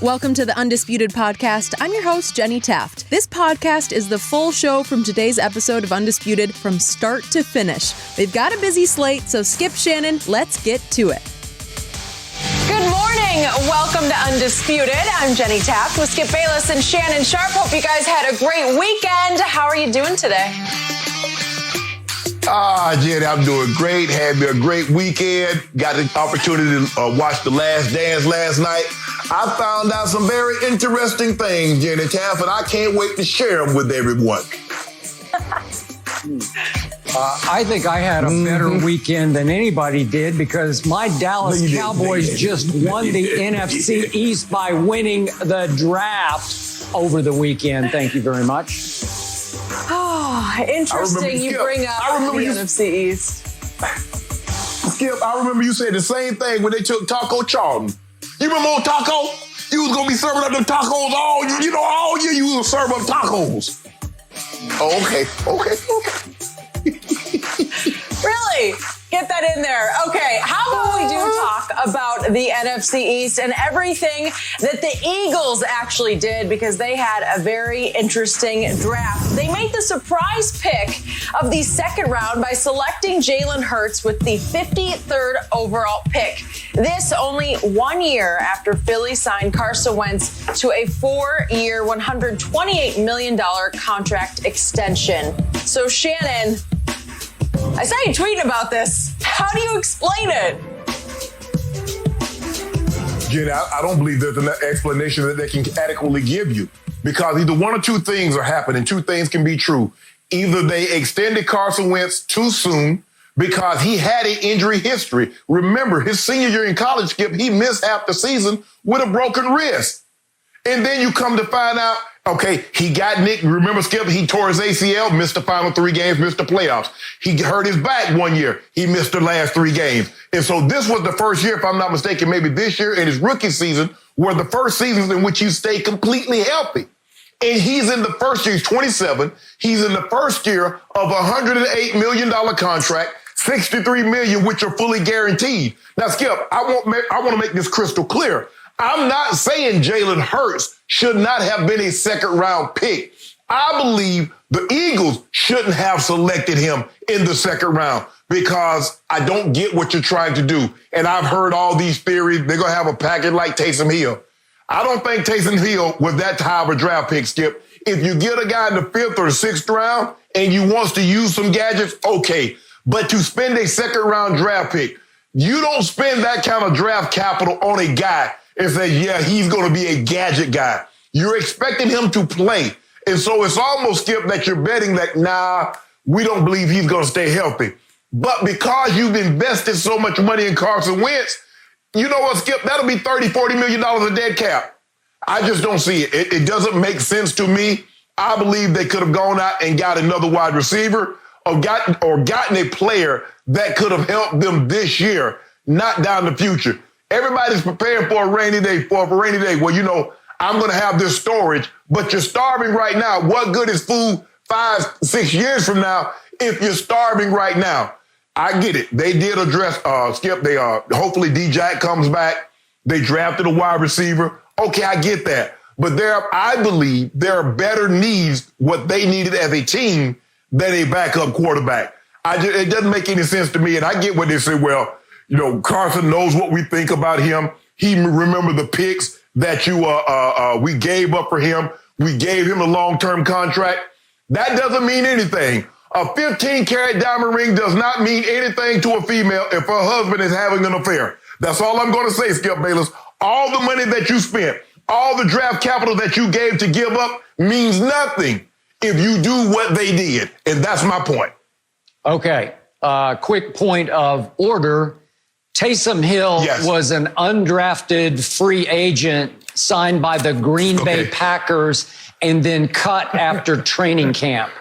Welcome to the Undisputed podcast. I'm your host, Jenny Taft. This podcast is the full show from today's episode of Undisputed from start to finish. They've got a busy slate, so skip Shannon. Let's get to it. Good morning. Welcome to Undisputed. I'm Jenny Taft with Skip Bayless and Shannon Sharpe. Hope you guys had a great weekend. How are you doing today? Jenny, I'm doing great. Had me a great weekend. Got the opportunity to watch The Last Dance last night. I found out some very interesting things, Jenny Taft, and I can't wait to share them with everyone. I think I had a better weekend than anybody did because my Dallas Cowboys just won the NFC East by winning the draft over the weekend. Thank you very much. Oh, interesting you bring up the NFC East. Skip, I remember you said the same thing when they took Taco Charlton. You remember on Taco? You was going to be serving up them tacos all year you was serving up tacos. Oh, okay. Really? Get that in there. Okay, how about we do talk about the NFC East and everything that the Eagles actually did because they had a very interesting draft. They made the surprise pick of the second round by selecting Jalen Hurts with the 53rd overall pick. This only 1 year after Philly signed Carson Wentz to a 4-year, $128 million contract extension. So Shannon, I saw you tweeting about this. How do you explain it? Jenny, I don't believe there's an explanation that they can adequately give you because either one or two things are happening. Two things can be true. Either they extended Carson Wentz too soon because he had an injury history. Remember, his senior year in college, Skip, he missed half the season with a broken wrist. And then you come to find out, okay, he got nicked. Remember, Skip, he tore his ACL, missed the final 3 games, missed the playoffs. He hurt his back 1 year. He missed the last 3 games. And so this was the first year, if I'm not mistaken, maybe this year in his rookie season, were the first seasons in which he stayed completely healthy. And he's in the first year, he's 27. He's in the first year of a $108 million contract, $63 million, which are fully guaranteed. Now, Skip, I want to make this crystal clear. I'm not saying Jalen Hurts should not have been a second-round pick. I believe the Eagles shouldn't have selected him in the second round because I don't get what you're trying to do. And I've heard all these theories. They're going to have a package like Taysom Hill. I don't think Taysom Hill was that high of a draft pick, Skip. If you get a guy in the 5th or 6th round and you wants to use some gadgets, okay. But to spend a second-round draft pick, you don't spend that kind of draft capital on a guy and say, yeah, he's going to be a gadget guy. You're expecting him to play. And so it's almost, Skip, that you're betting that, nah, we don't believe he's going to stay healthy. But because you've invested so much money in Carson Wentz, you know what, Skip? That'll be $30, $40 million of dead cap. I just don't see it. It doesn't make sense to me. I believe they could have gone out and got another wide receiver or gotten a player that could have helped them this year, not down the future. Everybody's preparing for a rainy day, Well, I'm going to have this storage, but you're starving right now. What good is food 5, 6 years from now if you're starving right now? I get it. They did address, Skip, hopefully D-Jack comes back. They drafted a wide receiver. Okay, I get that. But I believe there are better needs, what they needed as a team, than a backup quarterback. It doesn't make any sense to me, and I get what they say, well, Carson knows what we think about him. He remember the picks that we gave up for him. We gave him a long-term contract. That doesn't mean anything. A 15-carat diamond ring does not mean anything to a female if her husband is having an affair. That's all I'm going to say, Skip Bayless. All the money that you spent, all the draft capital that you gave to give up means nothing if you do what they did. And that's my point. Okay. Quick point of order. Taysom Hill was an undrafted free agent signed by the Green Bay Packers and then cut after training camp.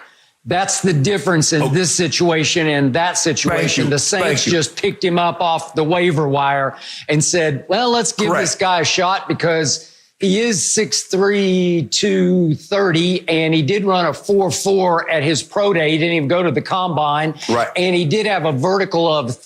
That's the difference in this situation and that situation. The Saints just picked him up off the waiver wire and said, well, let's give this guy a shot because he is 6'3", 230, and he did run a 4.4 at his pro day. He didn't even go to the combine. And he did have a vertical of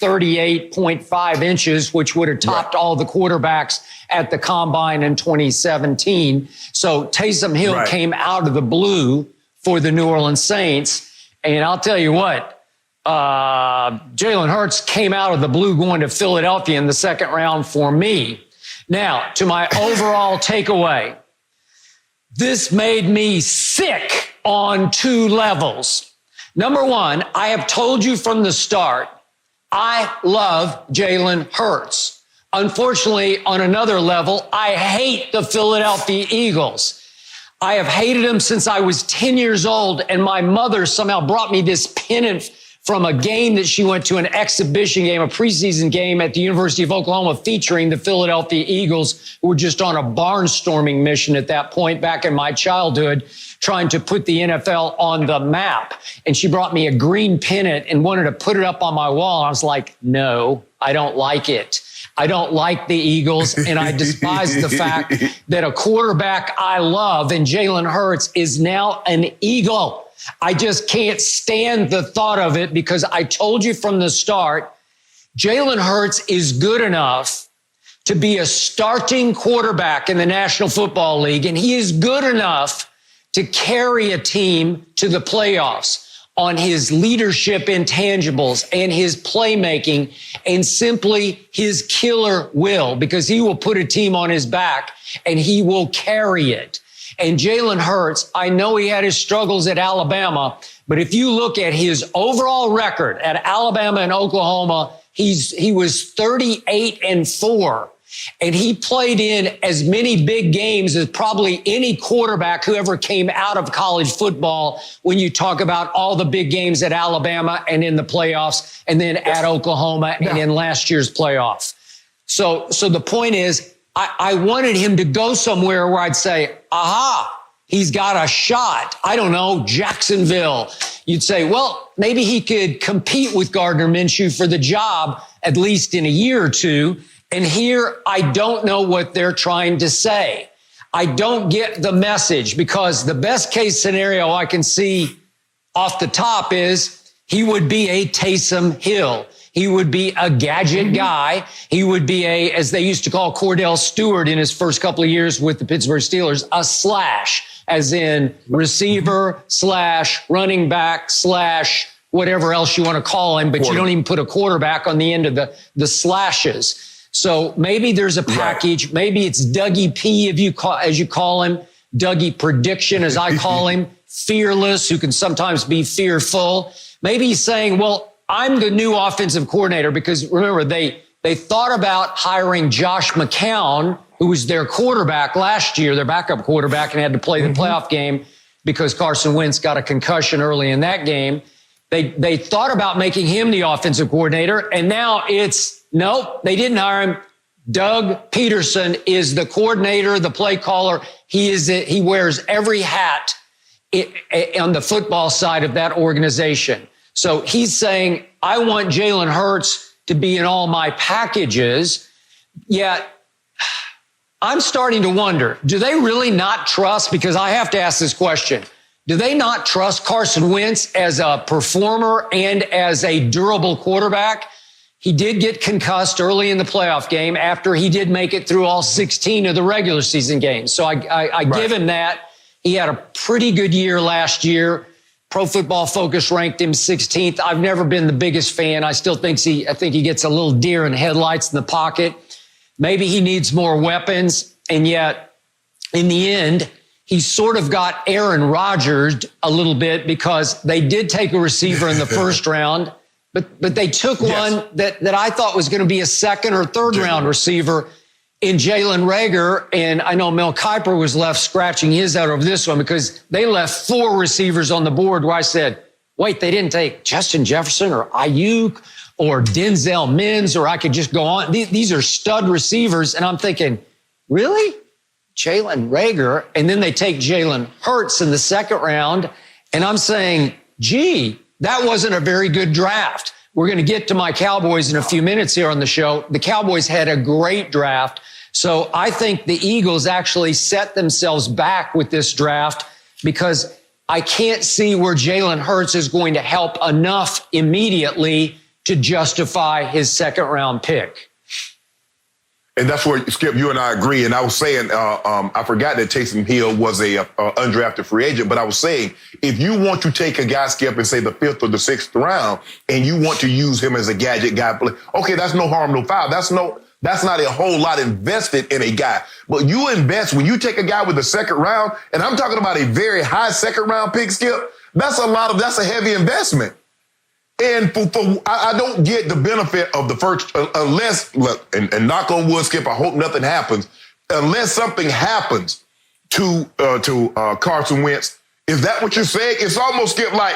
38.5 inches, which would have topped all the quarterbacks at the combine in 2017. So Taysom Hill came out of the blue for the New Orleans Saints. And I'll tell you what, Jalen Hurts came out of the blue going to Philadelphia in the second round for me. Now, to my overall takeaway, this made me sick on 2 levels. Number one, I have told you from the start, I love Jalen Hurts. Unfortunately, on another level, I hate the Philadelphia Eagles. I have hated them since I was 10 years old, and my mother somehow brought me this pennant from a game that she went to, an exhibition game, a preseason game at the University of Oklahoma featuring the Philadelphia Eagles, who were just on a barnstorming mission at that point back in my childhood, trying to put the NFL on the map. And she brought me a green pennant and wanted to put it up on my wall. I was like, no, I don't like it. I don't like the Eagles, and I despise the fact that a quarterback I love and Jalen Hurts is now an Eagle. I just can't stand the thought of it because I told you from the start, Jalen Hurts is good enough to be a starting quarterback in the National Football League, and he is good enough to carry a team to the playoffs on his leadership intangibles and his playmaking and simply his killer will, because he will put a team on his back and he will carry it. And Jalen Hurts, I know he had his struggles at Alabama, but if you look at his overall record at Alabama and Oklahoma, he was 38-4. And he played in as many big games as probably any quarterback who ever came out of college football when you talk about all the big games at Alabama and in the playoffs and then at Oklahoma and in last year's playoff. So the point is, I wanted him to go somewhere where I'd say, aha, he's got a shot. I don't know, Jacksonville. You'd say, well, maybe he could compete with Gardner Minshew for the job, at least in a year or two. And here, I don't know what they're trying to say. I don't get the message, because the best case scenario I can see off the top is he would be a Taysom Hill. He would be a gadget guy. He would be as they used to call Cordell Stewart in his first couple of years with the Pittsburgh Steelers, a slash, as in receiver / running back / whatever else you want to call him, but you don't even put a quarterback on the end of the slashes. So maybe there's a package. Right. Maybe it's Dougie P, as you call him, Dougie Prediction, as I call him, fearless, who can sometimes be fearful. Maybe he's saying, well, I'm the new offensive coordinator, because remember, they thought about hiring Josh McCown, who was their quarterback last year, their backup quarterback, and had to play the playoff game because Carson Wentz got a concussion early in that game. They thought about making him the offensive coordinator, and now nope, they didn't hire him. Doug Peterson is the coordinator, the play caller. He wears every hat on the football side of that organization. So he's saying, I want Jalen Hurts to be in all my packages. Yet I'm starting to wonder, do they really not trust? Because I have to ask this question. Do they not trust Carson Wentz as a performer and as a durable quarterback? He did get concussed early in the playoff game after he did make it through all 16 of the regular season games. So I give him that. He had a pretty good year last year. Pro Football Focus ranked him 16th. I've never been the biggest fan. I still think I think he gets a little deer in headlights in the pocket. Maybe he needs more weapons. And yet, in the end, he sort of got Aaron Rodgers a little bit, because they did take a receiver in the first round. But they took one that I thought was going to be a second or third round receiver in Jalen Reagor. And I know Mel Kiper was left scratching his head over this one, because they left 4 receivers on the board where I said, wait, they didn't take Justin Jefferson or Ayuk or Denzel Mims, or I could just go on. These are stud receivers. And I'm thinking, really? Jalen Reagor? And then they take Jalen Hurts in the second round. And I'm saying, gee, that wasn't a very good draft. We're going to get to my Cowboys in a few minutes here on the show. The Cowboys had a great draft. So I think the Eagles actually set themselves back with this draft, because I can't see where Jalen Hurts is going to help enough immediately to justify his second-round pick. And that's where, Skip, you and I agree. And I was saying, I forgot that Taysom Hill was a undrafted free agent, but I was saying, if you want to take a guy, Skip, and say the 5th or the 6th round, and you want to use him as a gadget guy, okay, that's no harm, no foul. That's not a whole lot invested in a guy. But you invest, when you take a guy with the second round, and I'm talking about a very high second round pick, Skip, that's a heavy investment. And I don't get the benefit of the first, unless, look, and knock on wood, Skip, I hope nothing happens, unless something happens to Carson Wentz. Is that what you're saying? It's almost, Skip, like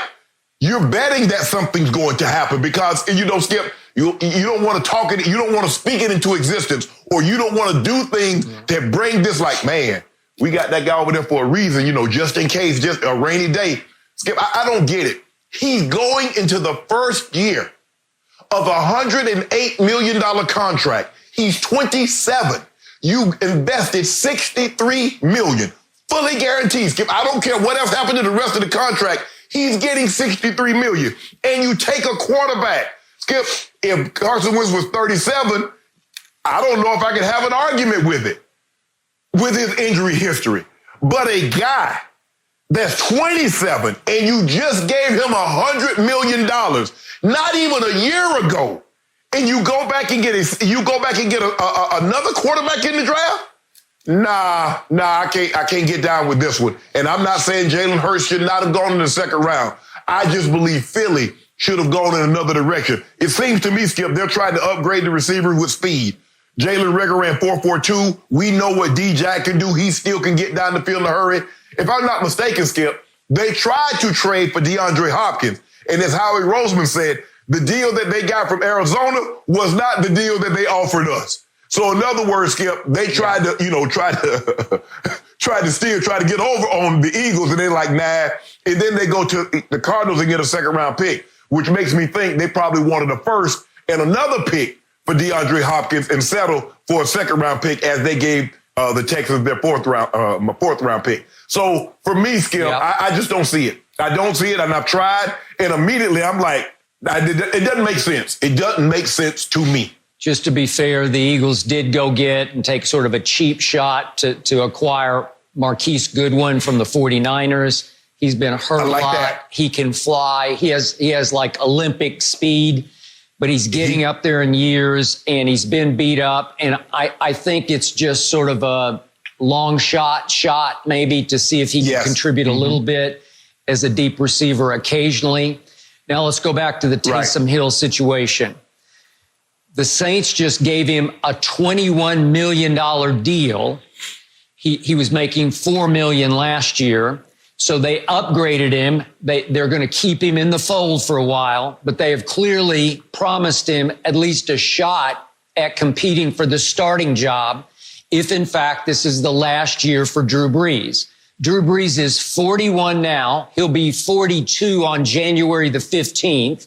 you're betting that something's going to happen because, Skip, you don't want to talk it, you don't want to speak it into existence, or you don't want to do things that bring this like, man, we got that guy over there for a reason, just in case, just a rainy day. Skip, I don't get it. He's going into the first year of a $108 million contract. He's 27. You invested $63 million, fully guaranteed. Skip, I don't care what else happened to the rest of the contract. He's getting $63 million. And you take a quarterback. Skip, if Carson Wentz was 37, I don't know if I could have an argument with it, with his injury history. But a guy that's 27, and you just gave him $100 million, not even a year ago, and you go back and get another quarterback in the draft? Nah, I can't get down with this one. And I'm not saying Jalen Hurts should not have gone in the second round. I just believe Philly should have gone in another direction. It seems to me, Skip, they're trying to upgrade the receiver with speed. Jalen Reagor ran 4.42. We know what D-Jack can do. He still can get down the field in a hurry. If I'm not mistaken, Skip, they tried to trade for DeAndre Hopkins. And as Howie Roseman said, the deal that they got from Arizona was not the deal that they offered us. So in other words, Skip, they tried to, try to get over on the Eagles, and they're like, nah. And then they go to the Cardinals and get a second round pick, which makes me think they probably wanted a first and another pick for DeAndre Hopkins and settle for a second round pick as they gave the Texans their fourth round pick. So for me, Skip, I just don't see it. I don't see it, and I've tried, and immediately I'm like, it doesn't make sense. It doesn't make sense to me. Just to be fair, the Eagles did go get and take sort of a cheap shot to acquire Marquise Goodwin from the 49ers. He's been hurt a lot. That. He can fly. He has like Olympic speed, but he's getting up there in years, and he's been beat up. And I think it's just sort of a long shot maybe to see if he can contribute a little bit as a deep receiver occasionally. Now let's go back to the Taysom Hill situation. The Saints just gave him a $21 million deal. He was making $4 million last year. So they upgraded him. They're going to keep him in the fold for a while, but they have clearly promised him at least a shot at competing for the starting job if, in fact, this is the last year for Drew Brees. Drew Brees is 41 now. He'll be 42 on January the 15th.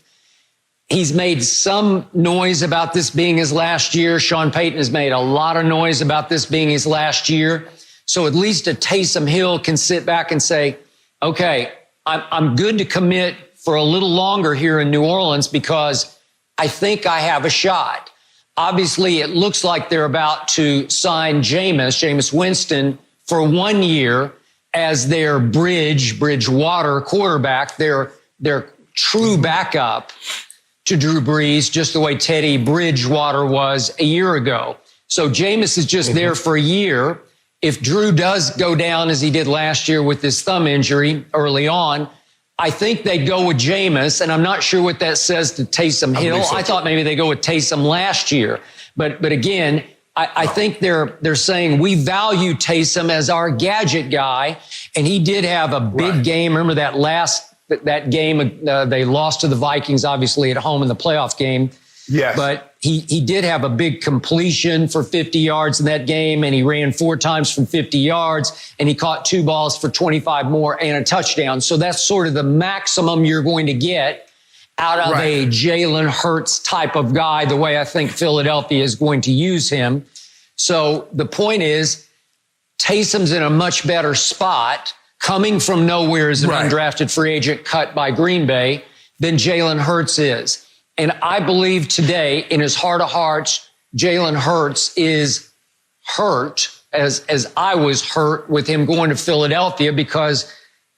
He's made some noise about this being his last year. Sean Payton has made a lot of noise about this being his last year. So at least a Taysom Hill can sit back and say, okay, I'm good to commit for a little longer here in New Orleans because I think I have a shot. Obviously, it looks like they're about to sign Jameis Winston for 1 year as their Bridgewater quarterback, their true backup to Drew Brees, just the way Teddy Bridgewater was a year ago. So Jameis is just there for a year. If Drew does go down as he did last year with his thumb injury early on, I think they'd go with Jameis, and I'm not sure what that says to Taysom Hill. I thought maybe they go with Taysom last year. But again, I think they're saying we value Taysom as our gadget guy, and he did have a big game. Remember that game they lost to the Vikings, obviously at home in the playoff game. Yes. But he did have a big completion for 50 yards in that game, and he ran 4 times from 50 yards, and he caught 2 balls for 25 more and a touchdown. So that's sort of the maximum you're going to get out of a Jalen Hurts type of guy, the way I think Philadelphia is going to use him. So the point is, Taysom's in a much better spot coming from nowhere as an undrafted free agent cut by Green Bay than Jalen Hurts is. And I believe today, in his heart of hearts, Jalen Hurts is hurt, as I was hurt with him going to Philadelphia, because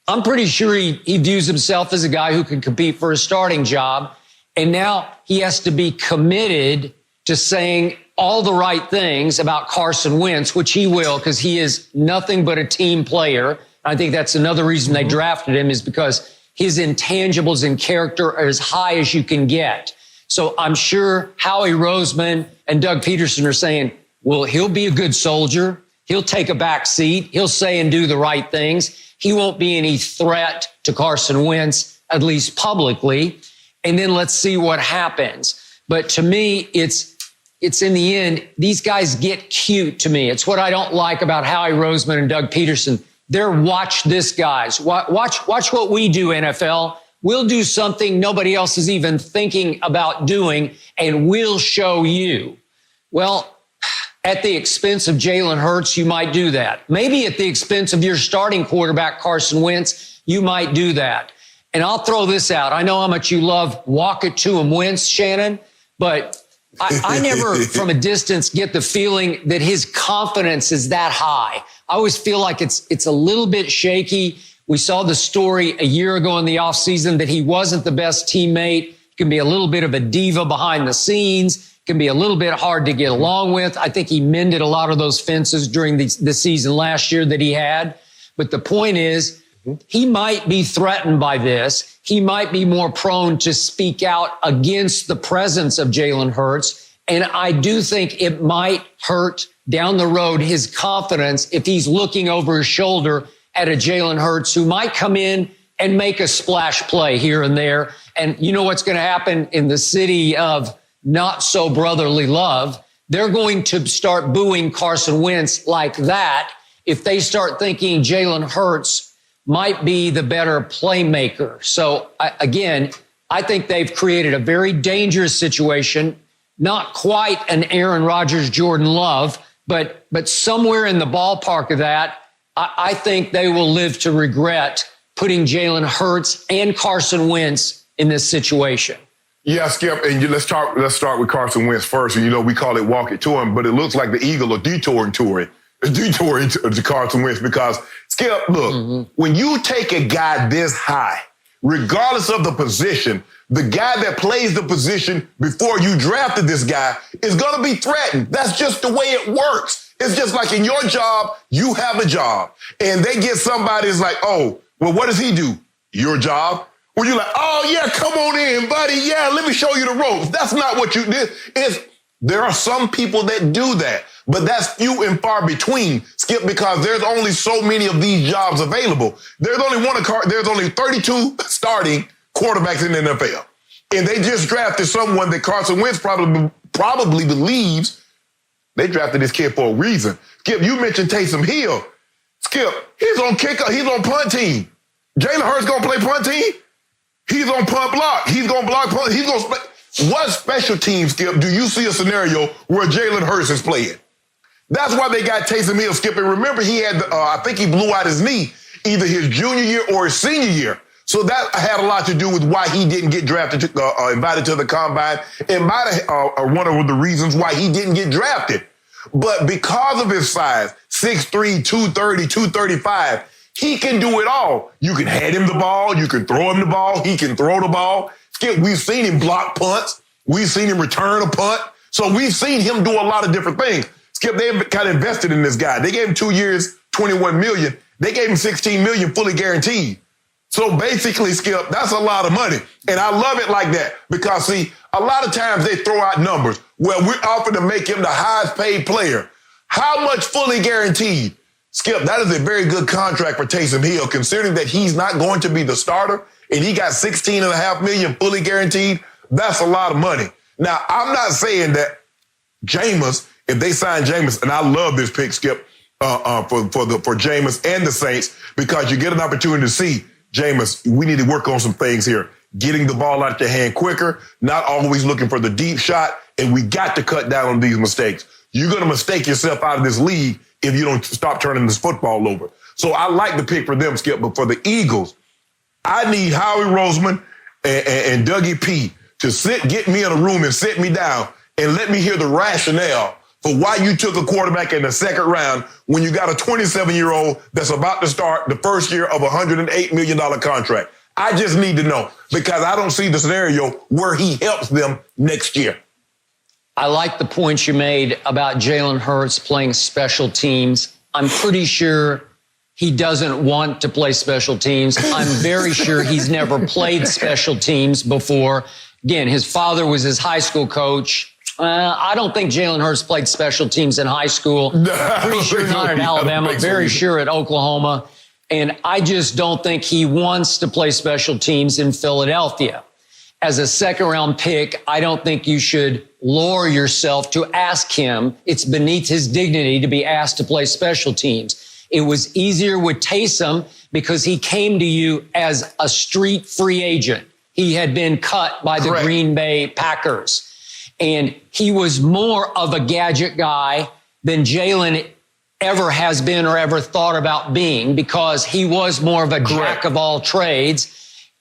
I'm pretty sure he views himself as a guy who can compete for a starting job. And now he has to be committed to saying all the right things about Carson Wentz, which he will, because he is nothing but a team player. I think that's another reason they drafted him, is because his intangibles and character are as high as you can get. So I'm sure Howie Roseman and Doug Peterson are saying, well, he'll be a good soldier. He'll take a back seat. He'll say and do the right things. He won't be any threat to Carson Wentz, at least publicly. And then let's see what happens. But to me, it's in the end, these guys get cute to me. It's what I don't like about Howie Roseman and Doug Peterson. They're watch this guys. Watch what we do, NFL. We'll do something nobody else is even thinking about doing, and we'll show you. Well, at the expense of Jalen Hurts, you might do that. Maybe at the expense of your starting quarterback, Carson Wentz, you might do that. And I'll throw this out. I know how much you love walk it to him Wentz, Shannon, but I never from a distance get the feeling that his confidence is that high. I always feel like it's a little bit shaky. We saw the story a year ago in the offseason that he wasn't the best teammate. He can be a little bit of a diva behind the scenes, can be a little bit hard to get along with. I think he mended a lot of those fences during the season last year that he had. But the point is, he might be threatened by this. He might be more prone to speak out against the presence of Jalen Hurts. And I do think it might hurt down the road his confidence if he's looking over his shoulder at a Jalen Hurts who might come in and make a splash play here and there. And you know what's going to happen in the city of not so brotherly love? They're going to start booing Carson Wentz like that if they start thinking Jalen Hurts might be the better playmaker. So again, I think they've created a very dangerous situation, not quite an Aaron Rodgers, Jordan Love, but somewhere in the ballpark of that. I think they will live to regret putting Jalen Hurts and Carson Wentz in this situation. Yeah, Skip, and let's start with Carson Wentz first. And, you know, we call it walk it to him, but it looks like the Eagle are detouring to Carson Wentz because, Skip, look, when you take a guy this high, regardless of the position, the guy that plays the position before you drafted this guy is going to be threatened. That's just the way it works. It's just like in your job, you have a job, and they get somebody that's like, oh, well, what does he do? Your job? Well, you're like, oh, yeah, come on in, buddy. Yeah, let me show you the ropes. That's not what you did. There are some people that do that, but that's few and far between, Skip, because there's only so many of these jobs available. There's only 32 starting quarterbacks in the NFL. And they just drafted someone that Carson Wentz probably believes they drafted this kid for a reason. Skip, you mentioned Taysom Hill. Skip, he's on kicker. He's on punt team. Jalen Hurts going to play punt team? He's on punt block. He's going to block punt. He's going to what special team, Skip, do you see a scenario where Jalen Hurts is playing? That's why they got Taysom Hill, Skip. And remember, he had, I think he blew out his knee either his junior year or his senior year. So that had a lot to do with why he didn't get drafted, invited to the combine. It might have one of the reasons why he didn't get drafted. But because of his size, 6'3", 230, 235, he can do it all. You can hand him the ball. You can throw him the ball. He can throw the ball. Skip, we've seen him block punts. We've seen him return a punt. So we've seen him do a lot of different things. Skip, they've kind of invested in this guy. They gave him 2 years, $21 million. They gave him $16 million fully guaranteed. So basically, Skip, that's a lot of money. And I love it like that because, see, a lot of times they throw out numbers where we're offering to make him the highest paid player. How much fully guaranteed? Skip, that is a very good contract for Taysom Hill, considering that he's not going to be the starter and he got $16.5 million fully guaranteed. That's a lot of money. Now, I'm not saying that Jameis, if they sign Jameis, and I love this pick, Skip, for Jameis and the Saints, because you get an opportunity to see, Jameis, we need to work on some things here. Getting the ball out your hand quicker, not always looking for the deep shot, and we got to cut down on these mistakes. You're going to mistake yourself out of this league if you don't stop turning this football over. So I like the pick for them, Skip, but for the Eagles, I need Howie Roseman and Dougie P to get me in a room and sit me down and let me hear the rationale for why you took a quarterback in the second round when you got a 27-year-old that's about to start the first year of a $108 million contract. I just need to know, because I don't see the scenario where he helps them next year. I like the point you made about Jalen Hurts playing special teams. I'm pretty sure he doesn't want to play special teams. I'm very sure he's never played special teams before. Again, his father was his high school coach. I don't think Jalen Hurts played special teams in high school. Pretty sure not at Alabama, very sure at Oklahoma. And I just don't think he wants to play special teams in Philadelphia. As a second-round pick, I don't think you should lower yourself to ask him. It's beneath his dignity to be asked to play special teams. It was easier with Taysom because he came to you as a street free agent. He had been cut by the Green Bay Packers. And he was more of a gadget guy than Jalen ever has been or ever thought about being, because he was more of a jack of all trades.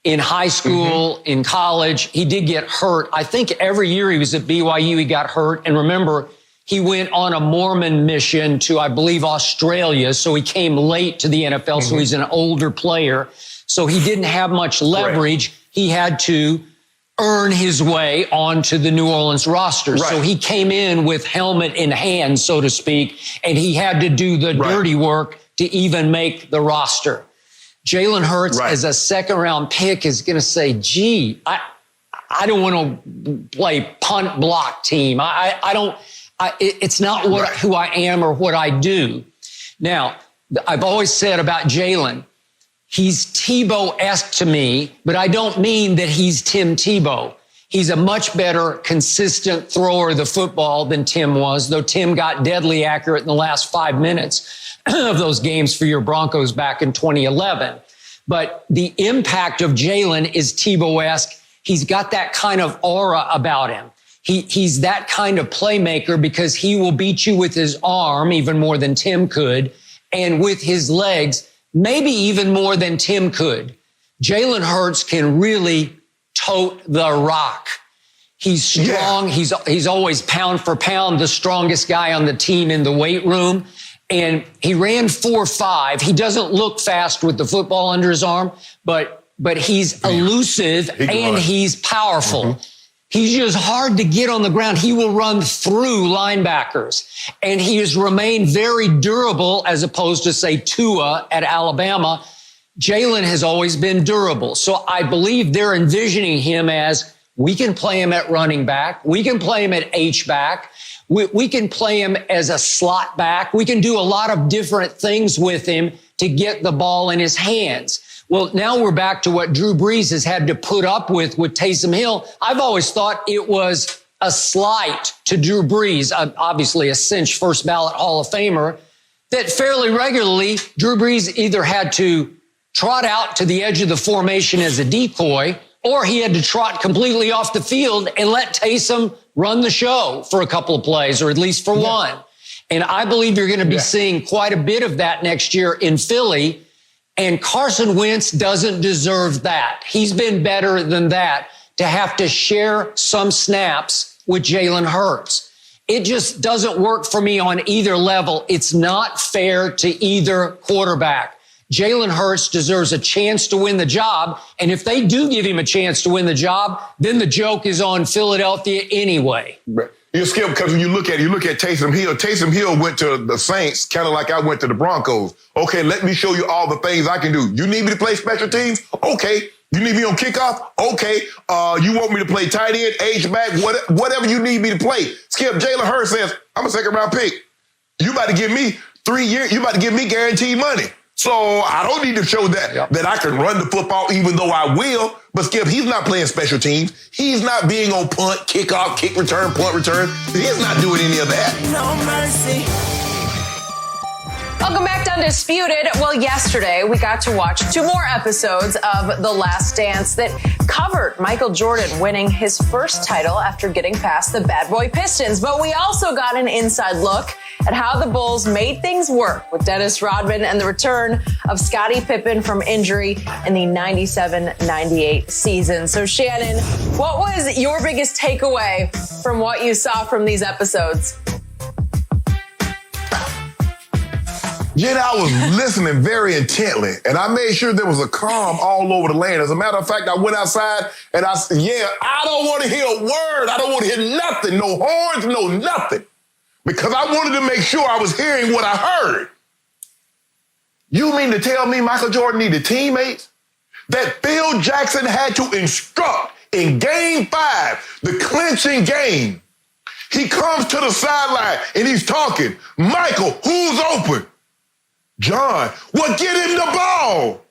In high school, in college, he did get hurt. I think every year he was at BYU, he got hurt. And remember, he went on a Mormon mission to, I believe, Australia. So he came late to the NFL. So he's an older player. So he didn't have much leverage. He had to earn his way onto the New Orleans roster. So he came in with helmet in hand, so to speak, and he had to do the dirty work to even make the roster. Jalen Hurts as a second-round pick is going to say, gee, I don't want to play punt block team. It's not who I am or what I do. Now, I've always said about Jalen, he's Tebow-esque to me, but I don't mean that he's Tim Tebow. He's a much better consistent thrower of the football than Tim was, though Tim got deadly accurate in the last 5 minutes of those games for your Broncos back in 2011. But the impact of Jalen is Tebow-esque. He's got that kind of aura about him. He's that kind of playmaker because he will beat you with his arm even more than Tim could, and with his legs, maybe even more than Tim could. Jalen Hurts can really tote the rock. He's strong. He's always pound for pound the strongest guy on the team in the weight room. And he ran 4.5. He doesn't look fast with the football under his arm, but he's elusive and he's powerful. He's just hard to get on the ground. He will run through linebackers, and he has remained very durable as opposed to, say, Tua at Alabama. Jalen has always been durable. So I believe they're envisioning him as, we can play him at running back. We can play him at H-back. We can play him as a slot back. We can do a lot of different things with him to get the ball in his hands. Well, now we're back to what Drew Brees has had to put up with Taysom Hill. I've always thought it was a slight to Drew Brees, obviously a cinch first ballot Hall of Famer, that fairly regularly Drew Brees either had to trot out to the edge of the formation as a decoy, or he had to trot completely off the field and let Taysom run the show for a couple of plays, or at least for one. And I believe you're going to be seeing quite a bit of that next year in Philly. And Carson Wentz doesn't deserve that. He's been better than that to have to share some snaps with Jalen Hurts. It just doesn't work for me on either level. It's not fair to either quarterback. Jalen Hurts deserves a chance to win the job. And if they do give him a chance to win the job, then the joke is on Philadelphia anyway. You skip, because when you look at Taysom Hill. Taysom Hill went to the Saints kind of like I went to the Broncos. Okay, let me show you all the things I can do. You need me to play special teams? Okay. You need me on kickoff? Okay. You want me to play tight end, H-back, whatever you need me to play. Skip, Jalen Hurts says, I'm a second-round pick. You about to give me 3 years. You about to give me guaranteed money. So I don't need to show that I can run the football, even though I will. But Skip, he's not playing special teams. He's not being on punt, kickoff, kick return, punt return. He's not doing any of that. No mercy. Welcome back to Undisputed. Well, yesterday we got to watch 2 more episodes of The Last Dance that covered Michael Jordan winning his first title after getting past the Bad Boy Pistons. But we also got an inside look at how the Bulls made things work with Dennis Rodman and the return of Scottie Pippen from injury in the 97-98 season. So Shannon, what was your biggest takeaway from what you saw from these episodes? Jenna, I was listening very intently, and I made sure there was a calm all over the land. As a matter of fact, I went outside and I said, I don't want to hear a word. I don't want to hear nothing, no horns, no nothing, because I wanted to make sure I was hearing what I heard. You mean to tell me Michael Jordan needed teammates? That Phil Jackson had to instruct in Game 5, the clinching game. He comes to the sideline and he's talking. Michael, who's open? John, well, get him the ball.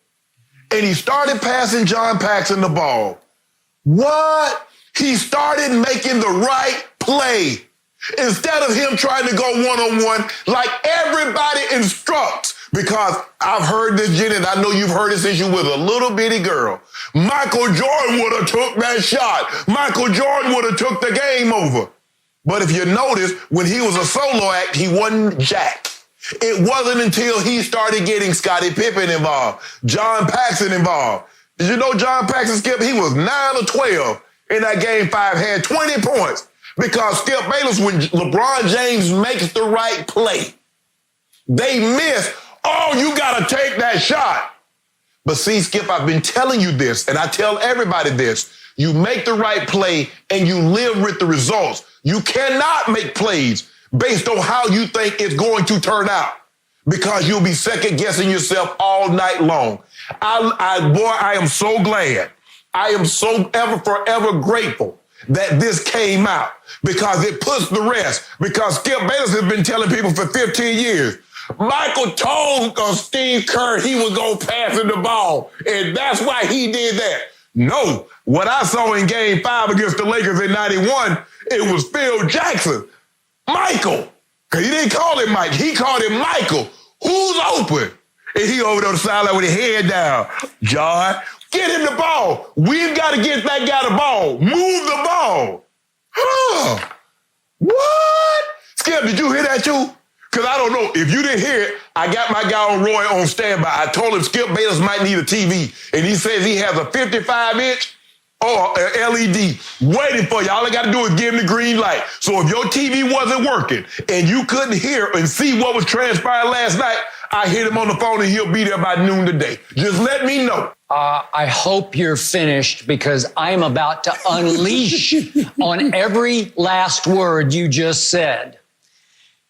And he started passing John Paxson the ball. What? He started making the right play. Instead of him trying to go one-on-one like everybody instructs. Because I've heard this, Jenny, and I know you've heard it since you was a little bitty girl. Michael Jordan would have took that shot. Michael Jordan would have took the game over. But if you notice, when he was a solo act, he wasn't jack. It wasn't until he started getting Scottie Pippen involved, John Paxson involved. Did you know John Paxson, Skip, he was 9 or 12 in that Game 5, had 20 points. Because Skip Bayless, when LeBron James makes the right play, they miss. Oh, you got to take that shot. But see, Skip, I've been telling you this, and I tell everybody this. You make the right play, and you live with the results. You cannot make plays based on how you think it's going to turn out, because you'll be second guessing yourself all night long. I am so glad. I am so forever grateful that this came out, because it puts the rest. Because Skip Bayless has been telling people for 15 years, Michael told Steve Kerr he was going to pass him the ball, and that's why he did that. No, what I saw in Game 5 against the Lakers in 91, it was Phil Jackson. Michael, because he didn't call him Mike. He called him Michael. Who's open? And he over on the sideline with his head down. John, get him the ball. We've got to get that guy the ball. Move the ball. Huh. What? Skip, did you hear that too? Because I don't know. If you didn't hear it, I got my guy Roy on standby. I told him Skip Bayless might need a TV. And he says he has a 55-inch or an LED waiting for you. All I got to do is give him the green light. So if your TV wasn't working and you couldn't hear and see what was transpiring last night, I hit him on the phone and he'll be there by noon today. Just let me know. I hope you're finished, because I'm about to unleash on every last word you just said.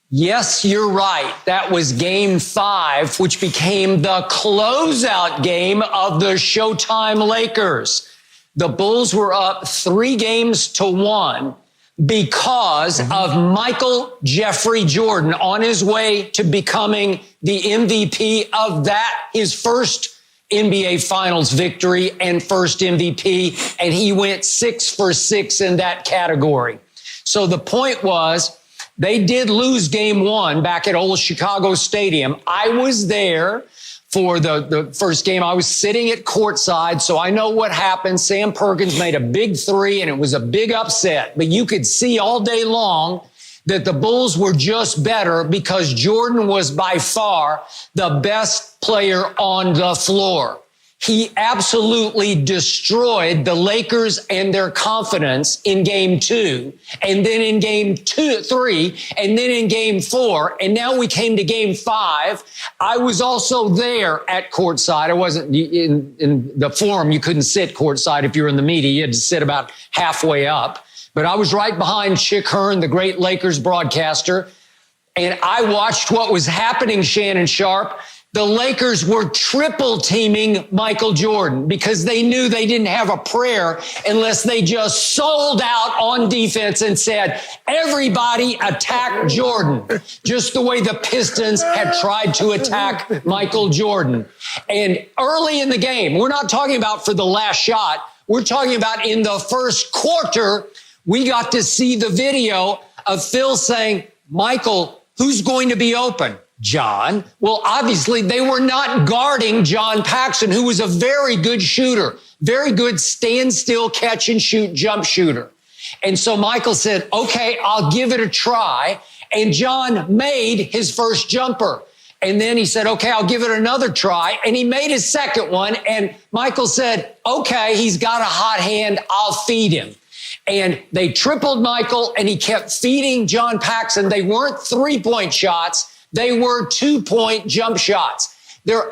Yes, you're right. That was Game 5, which became the closeout game of the Showtime Lakers. The Bulls were up 3-1 because of Michael Jeffrey Jordan on his way to becoming the MVP of that, his first NBA Finals victory and first MVP. And he went 6 for 6 in that category. So the point was, they did lose Game 1 back at old Chicago Stadium. I was there for the first game. I was sitting at courtside, so I know what happened. Sam Perkins made a big 3, and it was a big upset. But you could see all day long that the Bulls were just better, because Jordan was by far the best player on the floor. He absolutely destroyed the Lakers and their confidence in Game 2, and then in Game 3, and then in Game 4. And now we came to Game 5. I was also there at courtside. I wasn't in the forum. You couldn't sit courtside if you were in the media. You had to sit about halfway up. But I was right behind Chick Hearn, the great Lakers broadcaster. And I watched what was happening, Shannon Sharpe. The Lakers were triple teaming Michael Jordan, because they knew they didn't have a prayer unless they just sold out on defense and said, everybody attack Jordan, just the way the Pistons had tried to attack Michael Jordan. And early in the game, we're not talking about for the last shot, we're talking about in the first quarter, we got to see the video of Phil saying, Michael, who's going to be open? John. Well, obviously, they were not guarding John Paxson, who was a very good shooter, very good standstill, catch and shoot, jump shooter. And so Michael said, okay, I'll give it a try. And John made his first jumper. And then he said, okay, I'll give it another try. And he made his second one. And Michael said, okay, he's got a hot hand. I'll feed him. And they tripled Michael, and he kept feeding John Paxson. They weren't 3-point shots. They were 2-point jump shots.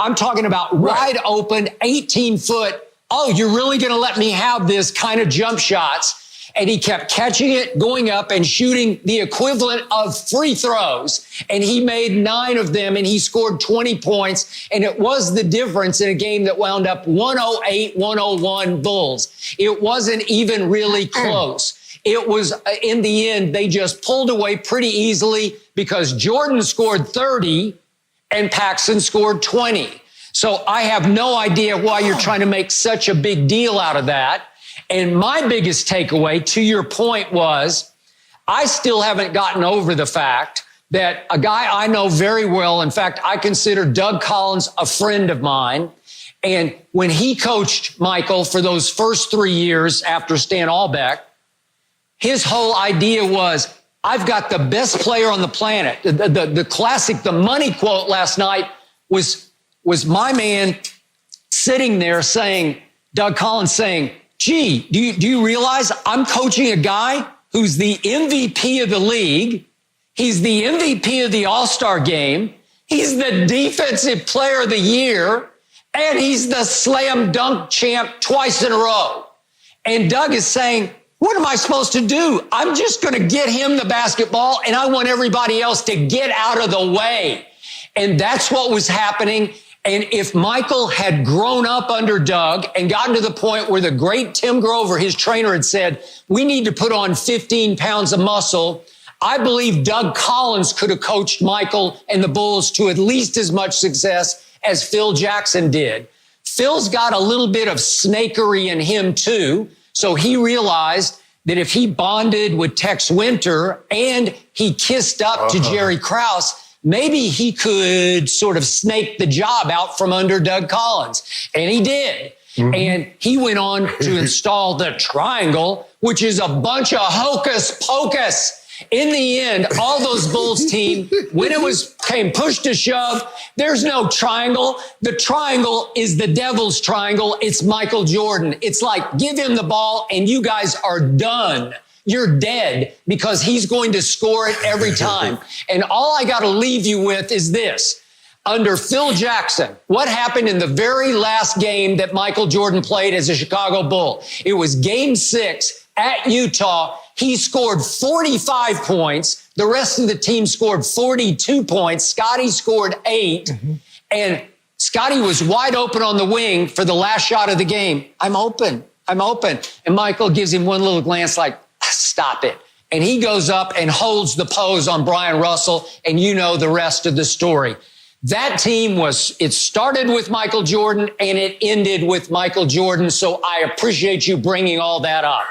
I'm talking about wide open, 18-foot. Oh, you're really going to let me have this kind of jump shots? And he kept catching it, going up and shooting the equivalent of free throws. And he made 9 of them, and he scored 20 points. And it was the difference in a game that wound up 108-101 Bulls. It wasn't even really close. It was, in the end, they just pulled away pretty easily because Jordan scored 30 and Paxson scored 20. So I have no idea why you're trying to make such a big deal out of that. And my biggest takeaway, to your point, was I still haven't gotten over the fact that a guy I know very well, in fact, I consider Doug Collins a friend of mine. And when he coached Michael for those first 3 years after Stan Albeck, his whole idea was, I've got the best player on the planet. The classic, the money quote last night was my man sitting there saying, Doug Collins saying, gee, do you realize I'm coaching a guy who's the MVP of the league? He's the MVP of the All-Star game. He's the defensive player of the year. And he's the slam dunk champ twice in a row. And Doug is saying, what am I supposed to do? I'm just going to get him the basketball, and I want everybody else to get out of the way. And that's what was happening. And if Michael had grown up under Doug and gotten to the point where the great Tim Grover, his trainer, had said, we need to put on 15 pounds of muscle, I believe Doug Collins could have coached Michael and the Bulls to at least as much success as Phil Jackson did. Phil's got a little bit of snakery in him too. So he realized that if he bonded with Tex Winter and he kissed up to Jerry Krause, maybe he could sort of snake the job out from under Doug Collins. And he did. Mm-hmm. And he went on to install the triangle, which is a bunch of hocus pocus. In the end, all those Bulls team, when it came push to shove, there's no triangle. The triangle is the devil's triangle. It's Michael Jordan. It's like, give him the ball and you guys are done. You're dead because he's going to score it every time. And all I got to leave you with is this. Under Phil Jackson, what happened in the very last game that Michael Jordan played as a Chicago Bull? It was Game 6 at Utah. He scored 45 points. The rest of the team scored 42 points. Scotty scored 8. Mm-hmm. And Scotty was wide open on the wing for the last shot of the game. I'm open. And Michael gives him one little glance like, stop it. And he goes up and holds the pose on Brian Russell. And you know the rest of the story. That team it started with Michael Jordan and it ended with Michael Jordan. So I appreciate you bringing all that up.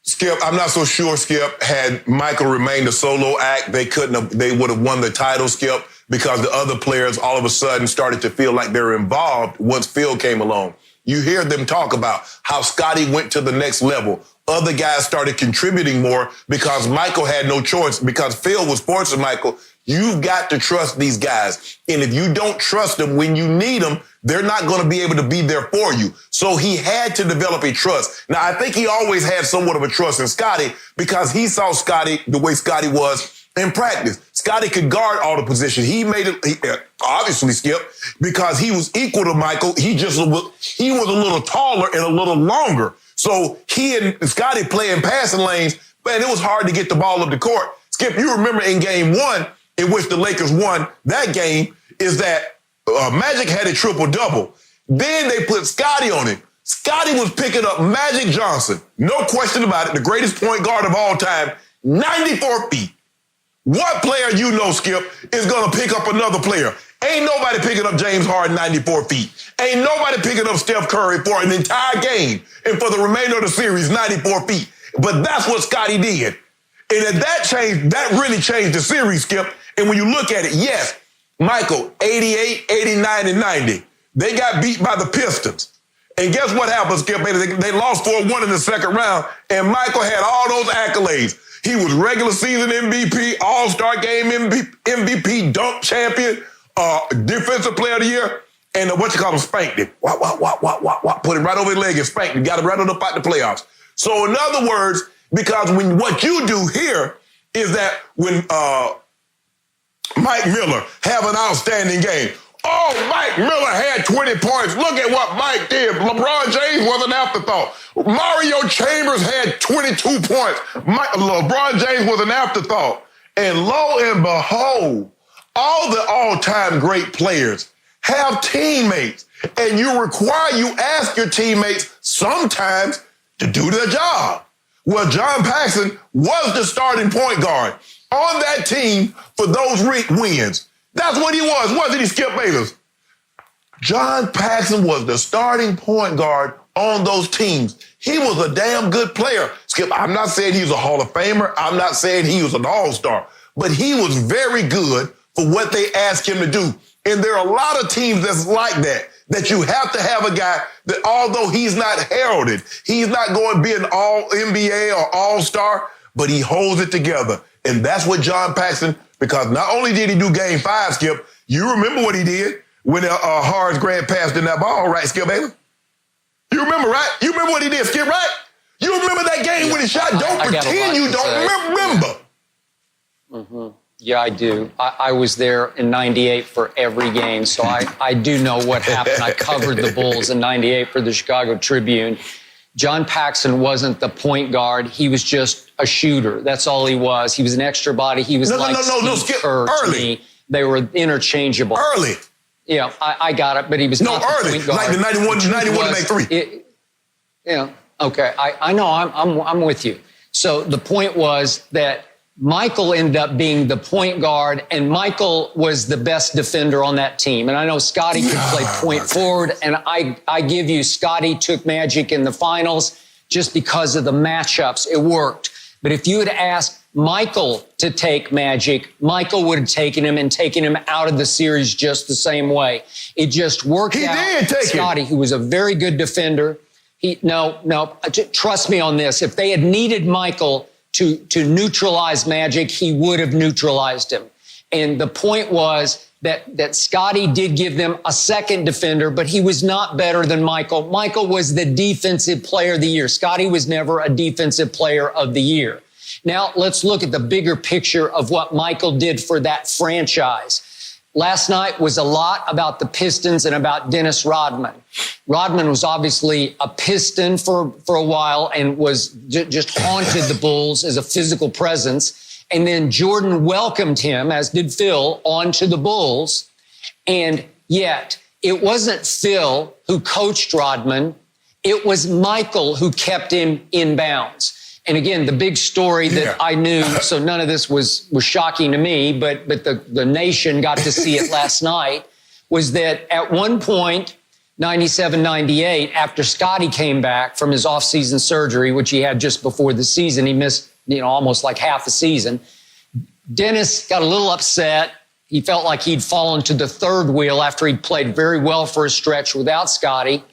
Skip, I'm not so sure, Skip, had Michael remained a solo act, they would have won the title, Skip, because the other players all of a sudden started to feel like they were involved once Phil came along. You hear them talk about how Scotty went to the next level. Other guys started contributing more because Michael had no choice, because Phil was forcing Michael, you've got to trust these guys. And if you don't trust them when you need them, they're not going to be able to be there for you. So he had to develop a trust. Now, I think he always had somewhat of a trust in Scotty because he saw Scotty the way Scotty was in practice. Scotty could guard all the positions. He made it, obviously, Skip, because he was equal to Michael. He was a little taller and a little longer. So he and Scotty playing passing lanes, man, it was hard to get the ball up the court. Skip, you remember in Game 1, in which the Lakers won that game, is that Magic had a triple-double. Then they put Scotty on him. Scotty was picking up Magic Johnson. No question about it. The greatest point guard of all time, 94 feet. What player you know, Skip, is going to pick up another player? Ain't nobody picking up James Harden 94 feet. Ain't nobody picking up Steph Curry for an entire game and for the remainder of the series, 94 feet. But that's what Scotty did. And that really changed the series, Skip. And when you look at it, yes, Michael, 88, 89, and 90. They got beat by the Pistons. And guess what happened, Skip? They lost 4-1 in the second round, and Michael had all those accolades. He was regular season MVP, All-Star game MVP, dunk champion, defensive player of the year, and spanked him. Put him right over his leg and spanked him. Got him right on up out the playoffs. So in other words, because what you do here is that when Mike Miller have an outstanding game, Mike Miller had 20 points. Look at what Mike did. LeBron James was an afterthought. Mario Chambers had 22 points. LeBron James was an afterthought. And lo and behold, all the all-time great players have teammates. And you ask your teammates sometimes to do their job. Well, John Paxson was the starting point guard on that team for those wins. That's what he was, wasn't he, Skip Bayless? John Paxson was the starting point guard on those teams. He was a damn good player. Skip, I'm not saying he was a Hall of Famer. I'm not saying he was an all-star. But he was very good for what they asked him to do. And there are a lot of teams that's like that you have to have a guy that, although he's not heralded, he's not going to be an all-NBA or all-star, but he holds it together. And that's what John Paxson, because not only did he do Game 5, Skip, you remember what he did when Horace Grant passed in that ball, right, Skip Bayless? You remember, right? You remember what he did, Skip, right? You remember that game when he shot? Don't pretend you don't remember. Mm-hmm. Yeah, I do. I was there in 98 for every game, so I do know what happened. I covered the Bulls in 98 for the Chicago Tribune. John Paxson wasn't the point guard. He was just a shooter. That's all he was. He was an extra body. He was Steve Kerr to me. They were interchangeable. Early. Yeah, I got it, but he was not the point guard. Like the 91 to 93. Okay. I know. I'm with you. So the point was that Michael ended up being the point guard, and Michael was the best defender on that team. And I know Scotty could play point forward, and I give you, Scotty took Magic in the finals just because of the matchups. It worked. But if you had asked Michael to take Magic, Michael would have taken him and taken him out of the series just the same way. It just worked out. He did take Scotty, who was a very good defender. Trust me on this. If they had needed Michael to neutralize Magic, he would have neutralized him. And the point was that Scotty did give them a second defender, but he was not better than Michael. Michael was the defensive player of the year. Scotty was never a defensive player of the year. Now, let's look at the bigger picture of what Michael did for that franchise. Last night was a lot about the Pistons and about Dennis Rodman. Rodman was obviously a Piston for a while and was just haunted the Bulls as a physical presence. And then Jordan welcomed him, as did Phil, onto the Bulls. And yet it wasn't Phil who coached Rodman. It was Michael who kept him in bounds. And again, the big story that I knew, so none of this was shocking to me, but the nation got to see it last night, was that at one point, 97, 98, after Scotty came back from his off-season surgery, which he had just before the season, he missed, almost like half the season. Dennis got a little upset. He felt like he'd fallen to the third wheel after he'd played very well for a stretch without Scotty.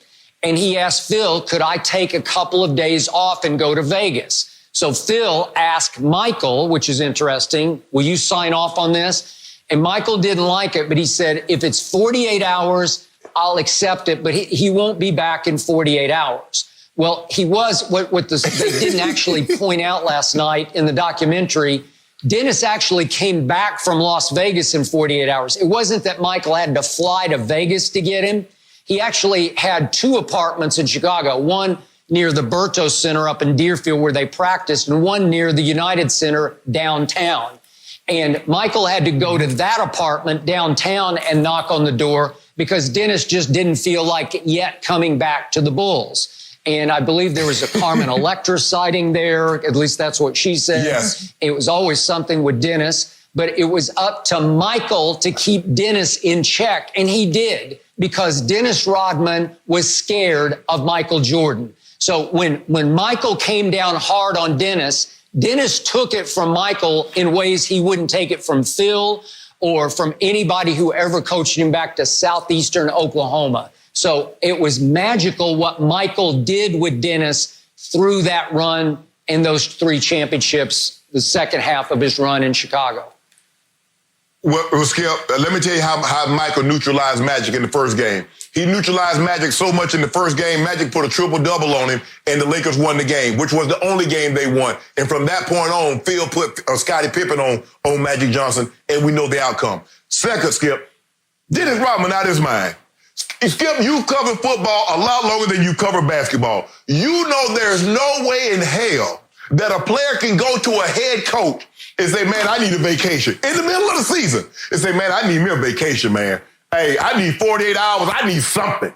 And he asked Phil, could I take a couple of days off and go to Vegas? So Phil asked Michael, which is interesting, will you sign off on this? And Michael didn't like it, but he said, if it's 48 hours, I'll accept it, but he won't be back in 48 hours. Well, he was, they didn't actually point out last night in the documentary, Dennis actually came back from Las Vegas in 48 hours. It wasn't that Michael had to fly to Vegas to get him. He actually had two apartments in Chicago, one near the Berto Center up in Deerfield where they practiced, and one near the United Center downtown. And Michael had to go to that apartment downtown and knock on the door because Dennis just didn't feel like yet coming back to the Bulls. And I believe there was a Carmen Electra sighting there. At least that's what she said. Yes. It was always something with Dennis, but it was up to Michael to keep Dennis in check, and he did, because Dennis Rodman was scared of Michael Jordan. So when Michael came down hard on Dennis, Dennis took it from Michael in ways he wouldn't take it from Phil or from anybody who ever coached him back to southeastern Oklahoma. So it was magical what Michael did with Dennis through that run and those three championships the second half of his run in Chicago. Well, Skip, let me tell you how Michael neutralized Magic in the first game. He neutralized Magic so much in the first game, Magic put a triple-double on him, and the Lakers won the game, which was the only game they won. And from that point on, Phil put Scottie Pippen on Magic Johnson, and we know the outcome. Second, Skip, Dennis Rodman out of his mind. Skip, you cover football a lot longer than you cover basketball. You know there's no way in hell that a player can go to a head coach and say, man, I need a vacation in the middle of the season. And say, man, I need me a vacation, man. Hey, I need 48 hours. I need something.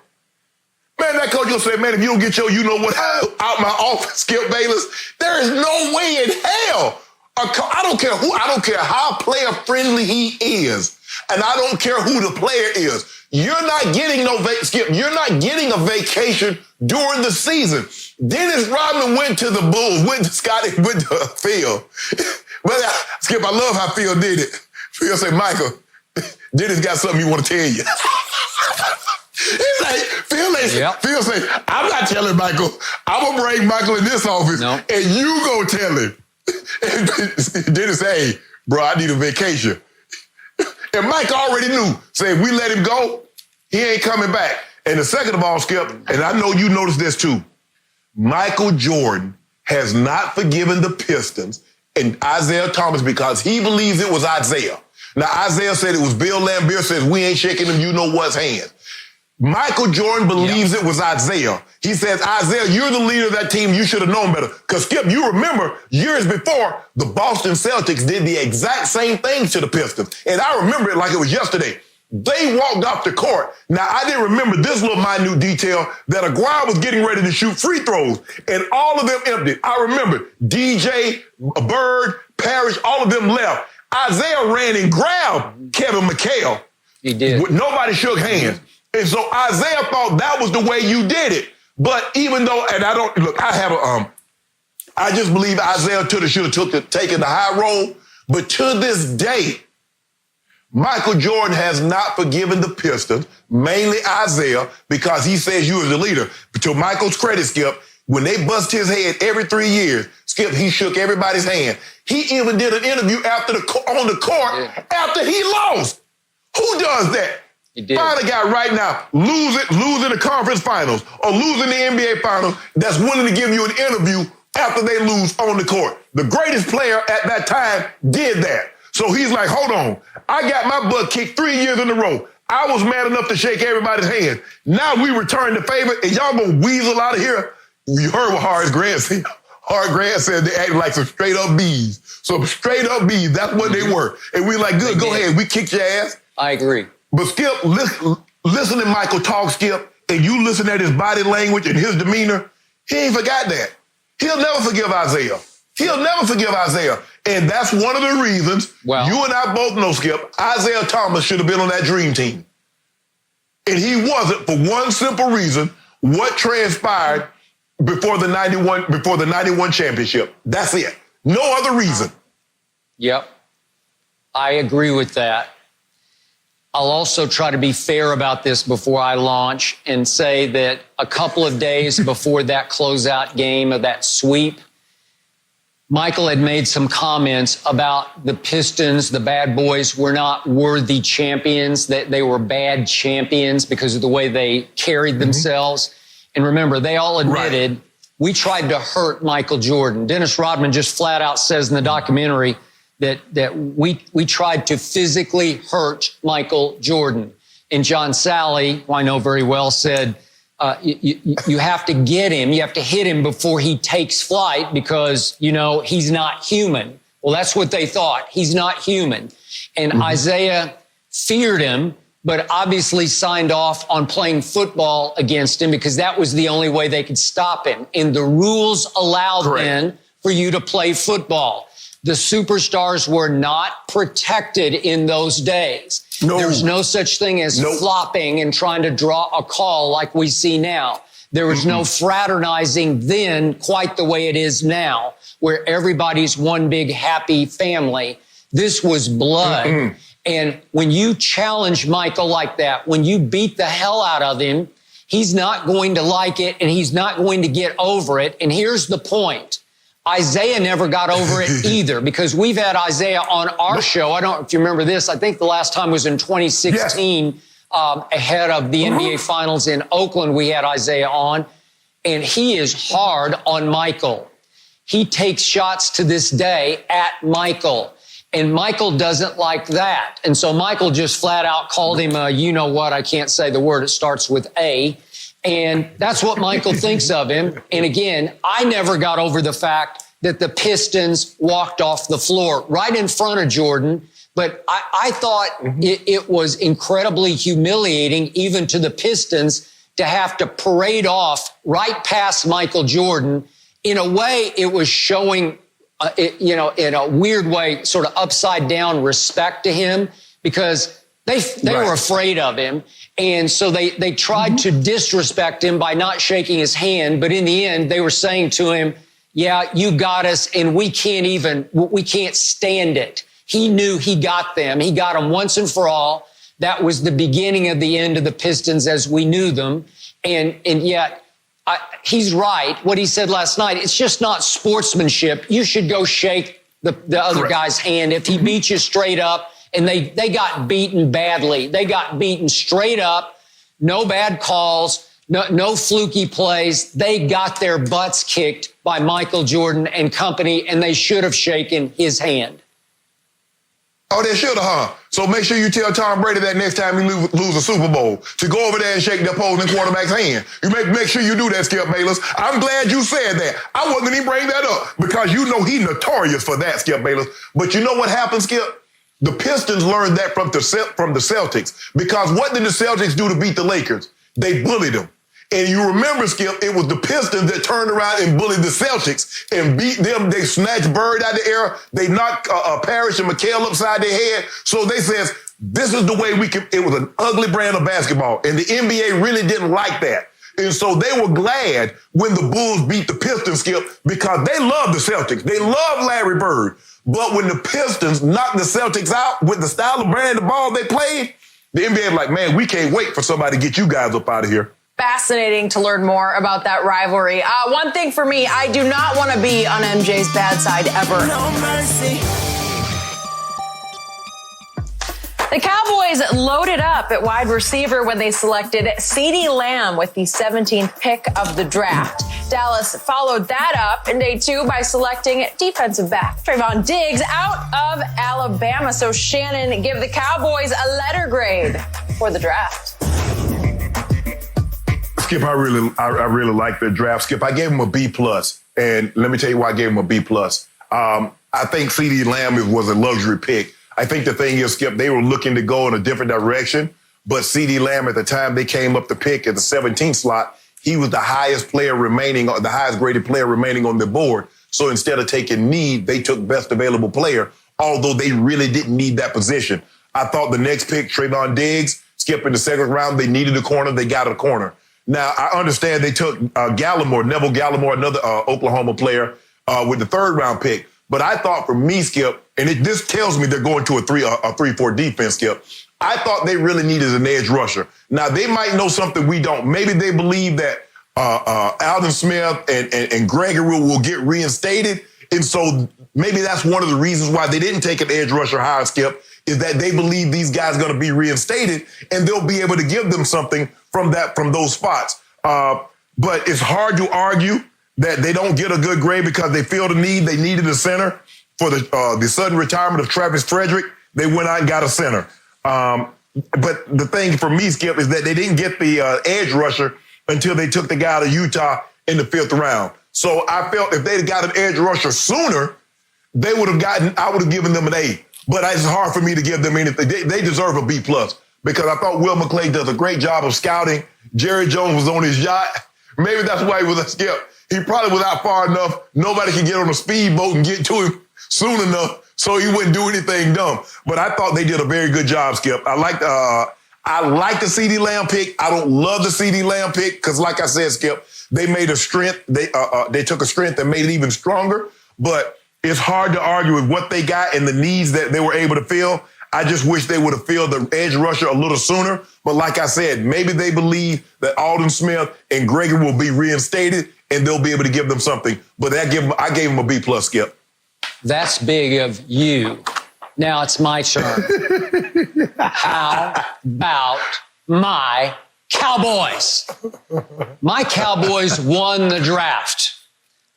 Man, that coach will say, man, if you don't get your you-know-what out my office, Skip Bayless, there is no way in hell. I don't care who, I don't care how player-friendly he is, and I don't care who the player is. You're not getting Skip, you're not getting a vacation during the season. Dennis Rodman went to the Bulls, went to Phil. But Skip, I love how Phil did it. Phil said, Michael, Dennis got something he want to tell you. Phil said, I'm not telling Michael. I'm going to bring Michael in this office, and you go tell him. And Dennis said, hey, bro, I need a vacation. And Mike already knew. Say, if we let him go, he ain't coming back. And the second of all, Skip, and I know you noticed this too, Michael Jordan has not forgiven the Pistons and Isaiah Thomas because he believes it was Isaiah. Now, Isaiah said it was Bill Laimbeer says we ain't shaking him, you know what's hands. Michael Jordan believes it was Isaiah. He says, Isaiah, you're the leader of that team. You should have known better. Because, Skip, you remember years before, the Boston Celtics did the exact same thing to the Pistons. And I remember it like it was yesterday. They walked off the court. Now, I didn't remember this little minute detail that Aguirre was getting ready to shoot free throws, and all of them emptied. I remember DJ, Bird, Parrish, all of them left. Isaiah ran and grabbed Kevin McHale. He did. Nobody shook hands. And so Isaiah thought that was the way you did it. But even though, and I don't, look, I just believe Isaiah should have taken the high road. But to this day, Michael Jordan has not forgiven the Pistons, mainly Isaiah, because he says you as the leader. But to Michael's credit, Skip, when they bust his head every 3 years, Skip, he shook everybody's hand. He even did an interview on the court after he lost. Who does that? He did. Find a guy right now losing the conference finals or losing the NBA finals that's willing to give you an interview after they lose on the court. The greatest player at that time did that. So he's like, hold on. I got my butt kicked 3 years in a row. I was mad enough to shake everybody's hand. Now we return the favor, and y'all gonna weasel out of here. You heard what Horace Grant said. Horace Grant said they acted like some straight up bees. So straight up bees, that's what they were. And we like, good, go ahead. We kicked your ass. I agree. But Skip, listen to Michael talk, Skip, and you listen at his body language and his demeanor, he ain't forgot that. He'll never forgive Isaiah. He'll never forgive Isaiah. And that's one of the reasons you and I both know, Skip, Isaiah Thomas should have been on that dream team. And he wasn't for one simple reason, what transpired before the 91 championship. That's it. No other reason. Yep. I agree with that. I'll also try to be fair about this before I launch and say that a couple of days before that closeout game of that sweep, Michael had made some comments about the Pistons, the bad boys, were not worthy champions, that they were bad champions because of the way they carried themselves. And remember, they all admitted we tried to hurt Michael Jordan. Dennis Rodman just flat out says in the documentary that we tried to physically hurt Michael Jordan. And John Sally, who I know very well, said, you have to get him, you have to hit him before he takes flight because, you know, he's not human. Well, that's what they thought. He's not human. And Isaiah feared him, but obviously signed off on playing football against him because that was the only way they could stop him. And the rules allowed then for you to play football. The superstars were not protected in those days. There's no such thing as flopping and trying to draw a call like we see now. There was no fraternizing then quite the way it is now, where everybody's one big happy family. This was blood. And when you challenge Michael like that, when you beat the hell out of him, he's not going to like it and he's not going to get over it. And here's the point. Isaiah never got over it either, because we've had Isaiah on our show. I don't know if you remember this. I think the last time was in 2016, yes. Ahead of the NBA Finals in Oakland. We had Isaiah on, and he is hard on Michael. He takes shots to this day at Michael, and Michael doesn't like that. And so Michael just flat out called him a, you know what, I can't say the word. It starts with A. And that's what Michael thinks of him. And again, I never got over the fact that the Pistons walked off the floor right in front of Jordan. But I thought it was incredibly humiliating, even to the Pistons, to have to parade off right past Michael Jordan. In a way, it was showing, in a weird way, sort of upside down respect to him, because they were afraid of him. And so they tried to disrespect him by not shaking his hand. But in the end, they were saying to him, yeah, you got us, and we can't stand it. He knew he got them. He got them once and for all. That was the beginning of the end of the Pistons as we knew them. And yet, he's right. What he said last night, it's just not sportsmanship. You should go shake the other guy's hand. If he beats you straight up, and they got beaten badly. They got beaten straight up. No bad calls, no fluky plays. They got their butts kicked by Michael Jordan and company, and they should have shaken his hand. Oh, they should have, huh? So make sure you tell Tom Brady that next time he lose a Super Bowl to go over there and shake the opposing quarterback's hand. You make sure you do that, Skip Bayless. I'm glad you said that. I wasn't going to bring that up because you know he's notorious for that, Skip Bayless. But you know what happened, Skip? The Pistons learned that from the Celtics, because what did the Celtics do to beat the Lakers? They bullied them. And you remember, Skip, it was the Pistons that turned around and bullied the Celtics and beat them. They snatched Bird out of the air. They knocked Parrish and McHale upside their head. So they says, this is the way we can. It was an ugly brand of basketball. And the NBA really didn't like that. And so they were glad when the Bulls beat the Pistons, Skip, because they love the Celtics. They love Larry Bird. But when the Pistons knocked the Celtics out with the style of brand of ball they played, the NBA was like, man, we can't wait for somebody to get you guys up out of here. Fascinating to learn more about that rivalry. One thing for me, I do not want to be on MJ's bad side ever. No mercy. The Cowboys loaded up at wide receiver when they selected CeeDee Lamb with the 17th pick of the draft. Dallas followed that up in day 2 by selecting defensive back Trayvon Diggs out of Alabama. So Shannon, give the Cowboys a letter grade for the draft. Skip, I really like their draft. Skip, I gave him a B+. And let me tell you why I gave him a B+. I think CeeDee Lamb was a luxury pick. I think the thing is, Skip, they were looking to go in a different direction, but CeeDee Lamb at the time they came up to pick at the 17th slot, he was the highest player remaining, the highest graded player remaining on the board. So instead of taking need, they took best available player, although they really didn't need that position. I thought the next pick, Trayvon Diggs, Skip, in the second round, they needed a corner, they got a corner. Now, I understand they took Neville Gallimore, another Oklahoma player, with the third round pick. But I thought for me, Skip, and this tells me they're going to a 3-4 defense, Skip. I thought they really needed an edge rusher. Now, they might know something we don't. Maybe they believe that Aldon Smith and Gregory will get reinstated. And so maybe that's one of the reasons why they didn't take an edge rusher higher, Skip, is that they believe these guys are going to be reinstated and they'll be able to give them something from those spots. But it's hard to argue that they don't get a good grade because they feel the need. They needed a center for the sudden retirement of Travis Frederick. They went out and got a center. But the thing for me, Skip, is that they didn't get the edge rusher until they took the guy out of Utah in the 5th round. So I felt if they'd got an edge rusher sooner, I would have given them an A. But it's hard for me to give them anything. They deserve a B+ because I thought Will McClay does a great job of scouting. Jerry Jones was on his yacht. Maybe that's why he was a Skip. He probably was out far enough. Nobody could get on a speedboat and get to him soon enough, so he wouldn't do anything dumb. But I thought they did a very good job, Skip. I like the CeeDee Lamb pick. I don't love the CeeDee Lamb pick because, like I said, Skip, they made a strength. They took a strength and made it even stronger. But it's hard to argue with what they got and the needs that they were able to fill. I just wish they would have filled the edge rusher a little sooner. But like I said, maybe they believe that Aldon Smith and Gregory will be reinstated and they'll be able to give them something. But I gave them a B+, Skip. That's big of you. Now it's my turn. How about my Cowboys? My Cowboys won the draft.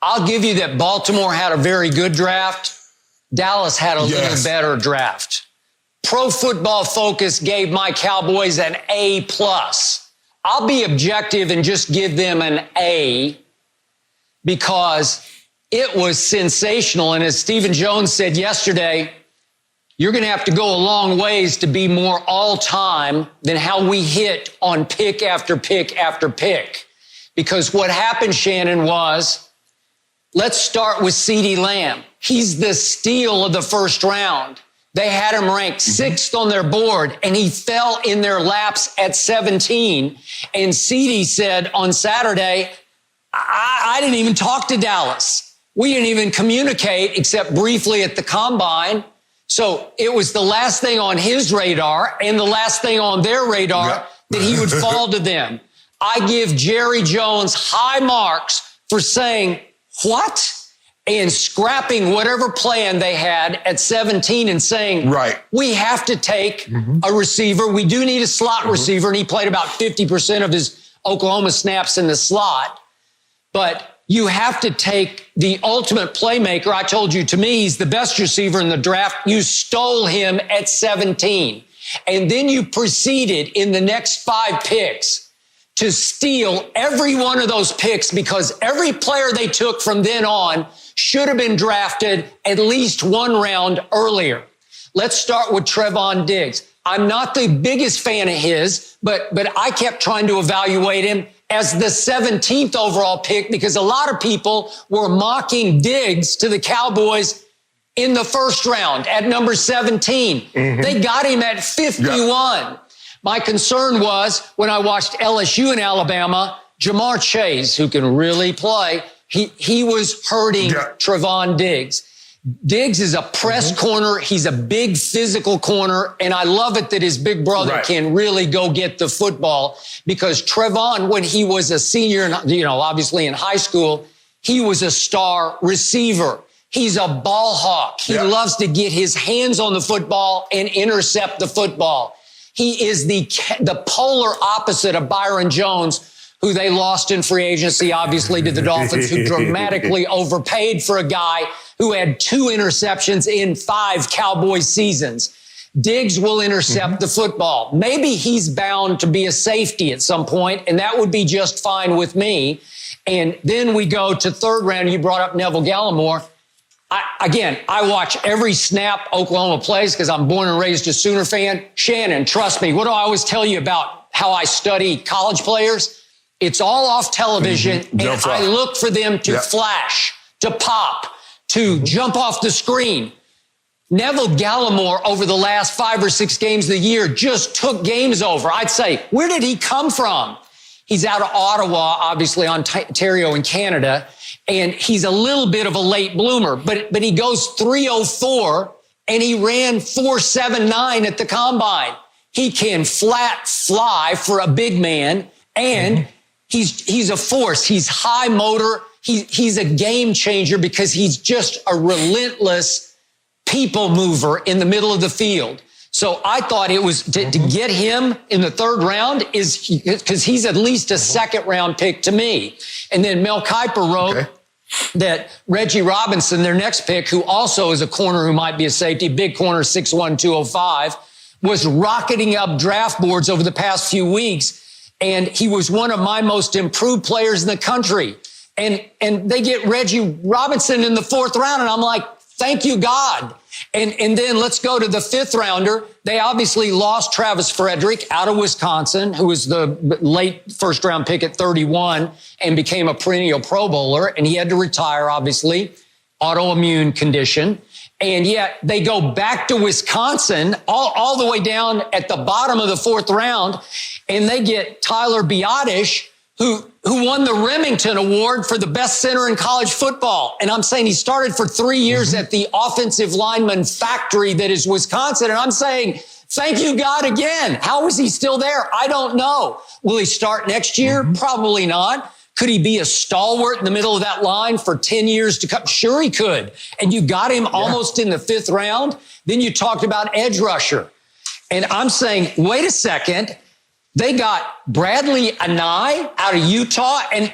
I'll give you that Baltimore had a very good draft. Dallas had a little better draft. Pro Football Focus gave my Cowboys an A+. I'll be objective and just give them an A because it was sensational. And as Stephen Jones said yesterday, you're going to have to go a long ways to be more all-time than how we hit on pick after pick after pick. Because what happened, Shannon, was, let's start with CeeDee Lamb. He's the steal of the first round. They had him ranked 6th on their board, and he fell in their laps at 17. And CeeDee said on Saturday, I didn't even talk to Dallas. We didn't even communicate except briefly at the combine. So it was the last thing on his radar and the last thing on their radar that he would fall to them. I give Jerry Jones high marks for saying, what? And scrapping whatever plan they had at 17 and saying, we have to take a receiver. We do need a slot receiver. And he played about 50% of his Oklahoma snaps in the slot. But you have to take the ultimate playmaker. I told you, to me, he's the best receiver in the draft. You stole him at 17. And then you proceeded in the next 5 picks to steal every one of those picks because every player they took from then on should have been drafted at least 1 round earlier. Let's start with Trevon Diggs. I'm not the biggest fan of his, but I kept trying to evaluate him as the 17th overall pick because a lot of people were mocking Diggs to the Cowboys in the first round at number 17. They got him at 51. My concern was when I watched LSU in Alabama, Jamar Chase, who can really play, he was hurting Trevon Diggs. Diggs is a press corner. He's a big physical corner. And I love it that his big brother can really go get the football because Trevon, when he was a senior, obviously in high school, he was a star receiver. He's a ball hawk. He loves to get his hands on the football and intercept the football. He is the polar opposite of Byron Jones, who they lost in free agency, obviously, to the Dolphins, who dramatically overpaid for a guy who had 2 interceptions in 5 Cowboys seasons. Diggs will intercept the football. Maybe he's bound to be a safety at some point, and that would be just fine with me. And then we go to 3rd round. You brought up Neville Gallimore. I watch every snap Oklahoma plays because I'm born and raised a Sooner fan. Shannon, trust me, what do I always tell you about how I study college players? It's all off television, and I look for them to flash, to pop, to jump off the screen. Neville Gallimore, over the last 5 or 6 games of the year, just took games over. I'd say, where did he come from? He's out of Ottawa, obviously, Ontario in Canada, and he's a little bit of a late bloomer, but he goes 3.04, and he ran 4.79 at the combine. He can flat fly for a big man, and he's a force. He's high motor. He's a game changer because he's just a relentless people mover in the middle of the field. So I thought it was to get him in the 3rd round is because he's at least a 2nd round pick to me. And then Mel Kiper wrote that Reggie Robinson, their next pick, who also is a corner who might be a safety, big corner, 6'1", 205, was rocketing up draft boards over the past few weeks. And he was one of my most improved players in the country. And they get Reggie Robinson in the 4th round. And I'm like, thank you, God. And then let's go to the 5th rounder. They obviously lost Travis Frederick out of Wisconsin, who was the late 1st round pick at 31 and became a perennial Pro Bowler. And he had to retire, obviously, autoimmune condition. And yet they go back to Wisconsin all the way down at the bottom of the 4th round. And they get Tyler Biadasz, who won the Remington Award for the best center in college football. And I'm saying he started for 3 years at the offensive lineman factory that is Wisconsin. And I'm saying, thank you, God, again. How is he still there? I don't know. Will he start next year? Probably not. Could he be a stalwart in the middle of that line for 10 years to come? Sure he could. And you got him almost in the 5th round. Then you talked about edge rusher. And I'm saying, wait a second. They got Bradley Anae out of Utah, and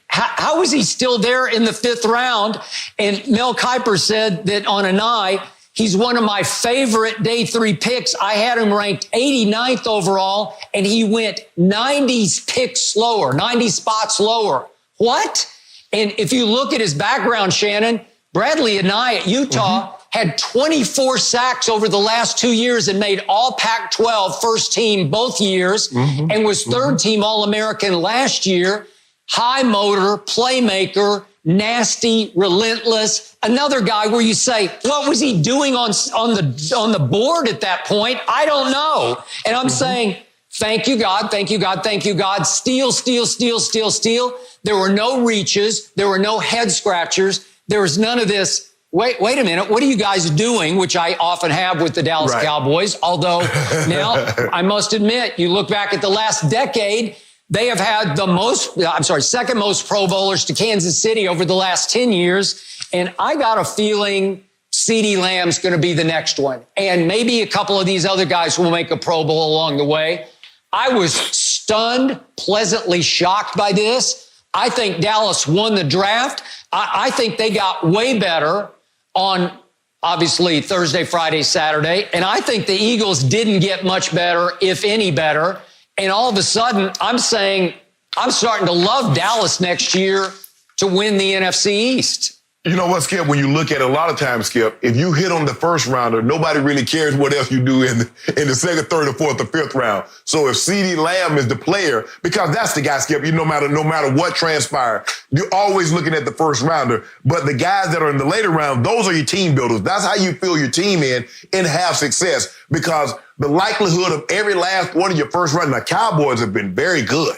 how was he still there in the 5th round? And Mel Kiper said that on Anae, he's one of my favorite day 3 picks. I had him ranked 89th overall, and he went 90 spots lower. What? And if you look at his background, Shannon, Bradley Anae at Utah had 24 sacks over the last 2 years and made all Pac-12 first team both years and was 3rd team All-American last year. High motor, playmaker, nasty, relentless. Another guy where you say, what was he doing on the board at that point? I don't know. And I'm saying, thank you, God. Thank you, God. Thank you, God. Steal, steal, steal, steal, steal. There were no reaches. There were no head scratchers. There was none of this. Wait a minute. What are you guys doing? Which I often have with the Dallas Cowboys. Although now I must admit, you look back at the last decade, they have had second most Pro Bowlers to Kansas City over the last 10 years. And I got a feeling CeeDee Lamb's going to be the next one. And maybe a couple of these other guys will make a Pro Bowl along the way. I was stunned, pleasantly shocked by this. I think Dallas won the draft. I think they got way better on, obviously, Thursday, Friday, Saturday. And I think the Eagles didn't get much better, if any better. And all of a sudden, I'm saying I'm starting to love Dallas next year to win the NFC East. You know what, Skip? When you look at it, a lot of times, Skip, if you hit on the first rounder, nobody really cares what else you do in the 2nd, 3rd, or 4th, or 5th round. So if CeeDee Lamb is the player, because that's the guy, Skip, no matter what transpired, you're always looking at the first rounder. But the guys that are in the later round, those are your team builders. That's how you fill your team in and have success, because the likelihood of every last one of your first round, the Cowboys have been very good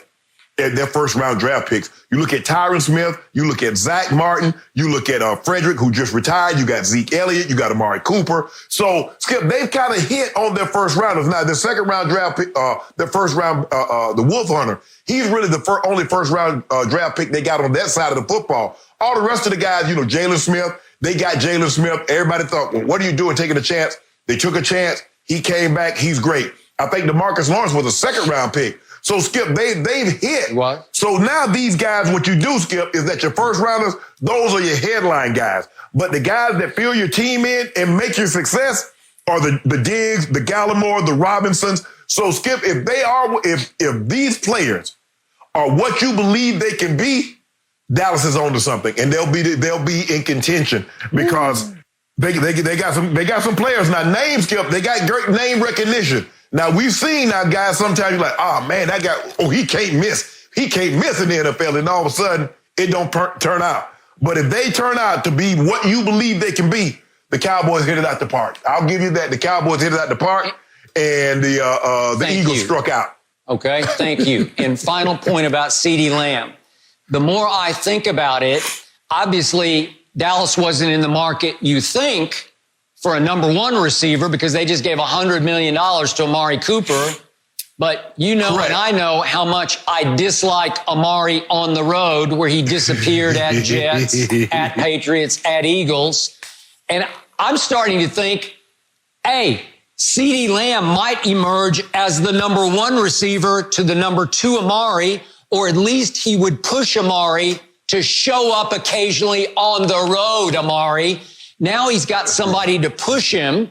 at their first round draft picks. You look at Tyron Smith, you look at Zach Martin, you look at Frederick, who just retired, you got Zeke Elliott, you got Amari Cooper. So, Skip, they've kind of hit on their first rounders. Now, their second round draft pick, their first round, the Wolf Hunter, he's really the only first round draft pick they got on that side of the football. All the rest of the guys, Jalen Smith, they got Jalen Smith. Everybody thought, well, what are you doing taking a chance? They took a chance. He came back. He's great. I think DeMarcus Lawrence was a second round pick. So, Skip, they've hit. What? So now these guys, what you do, Skip, is that your first rounders, those are your headline guys. But the guys that fill your team in and make your success are the Diggs, the Gallimore, the Robinsons. So, Skip, if these players are what you believe they can be, Dallas is on to something, and they'll be in contention because they got some players now. Name, Skip, they got great name recognition. Now, we've seen now guys, sometimes you're like, oh, man, that guy, he can't miss. He can't miss in the NFL. And all of a sudden, it don't turn out. But if they turn out to be what you believe they can be, the Cowboys hit it out the park. I'll give you that. The Cowboys hit it out the park, and the Eagles struck out. Okay, thank you. And final point about CeeDee Lamb. The more I think about it, obviously, Dallas wasn't in the market, you think, for a number one receiver because they just gave $100 million to Amari Cooper. But you know, Correct. And I know how much I dislike Amari on the road, where he disappeared at Jets, at Patriots, at Eagles. And I'm starting to think, hey, CeeDee Lamb might emerge as the number one receiver to the number two Amari, or at least he would push Amari to show up occasionally on the road, Amari. Now he's got somebody to push him,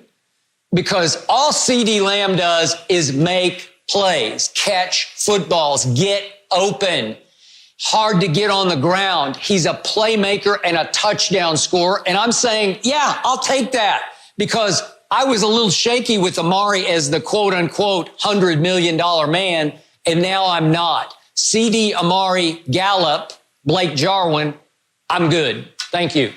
because all CeeDee Lamb does is make plays, catch footballs, get open. Hard to get on the ground. He's a playmaker and a touchdown scorer. And I'm saying, yeah, I'll take that, because I was a little shaky with Amari as the quote unquote $100 million man. And now I'm not. CD, Amari, Gallup, Blake Jarwin, I'm good. Thank you.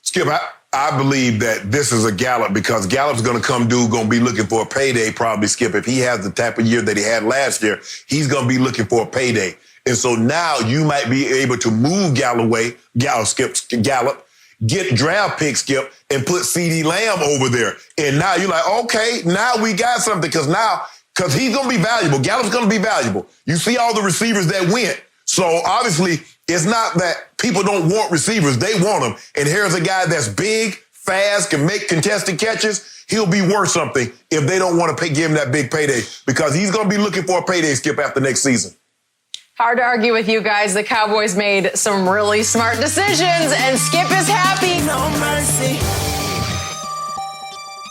Skip, I believe that this is a Gallup, because Gallup's going to be looking for a payday probably, Skip. If he has the type of year that he had last year, he's going to be looking for a payday. And so now you might be able to move Gallup, get draft pick, Skip, and put CeeDee Lamb over there. And now you're like, okay, now we got something, because he's going to be valuable. Gallup's going to be valuable. You see all the receivers that went. So obviously, it's not that people don't want receivers. They want them. And here's a guy that's big, fast, can make contested catches. He'll be worth something if they don't want to give him that big payday, because he's going to be looking for a payday, Skip, after next season. Hard to argue with you guys. The Cowboys made some really smart decisions, and Skip is happy. No mercy.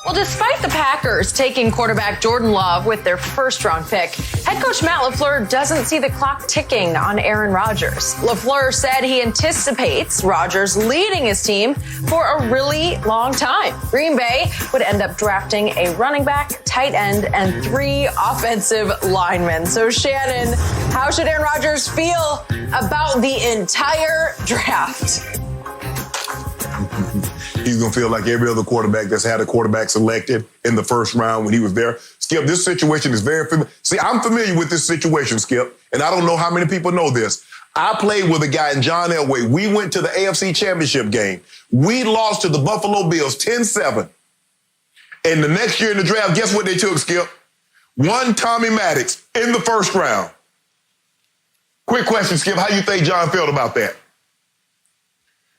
Well, despite the Packers taking quarterback Jordan Love with their first-round pick, head coach Matt LaFleur doesn't see the clock ticking on Aaron Rodgers. LaFleur said he anticipates Rodgers leading his team for a really long time. Green Bay would end up drafting a running back, tight end, and 3 offensive linemen. So, Shannon, how should Aaron Rodgers feel about the entire draft? He's going to feel like every other quarterback that's had a quarterback selected in the first round when he was there. Skip, this situation is very familiar. See, I'm familiar with this situation, Skip, and I don't know how many people know this. I played with a guy in John Elway. We went to the AFC Championship game. We lost to the Buffalo Bills 10-7. And the next year in the draft, guess what they took, Skip? One Tommy Maddox in the first round. Quick question, Skip. How you think John felt about that?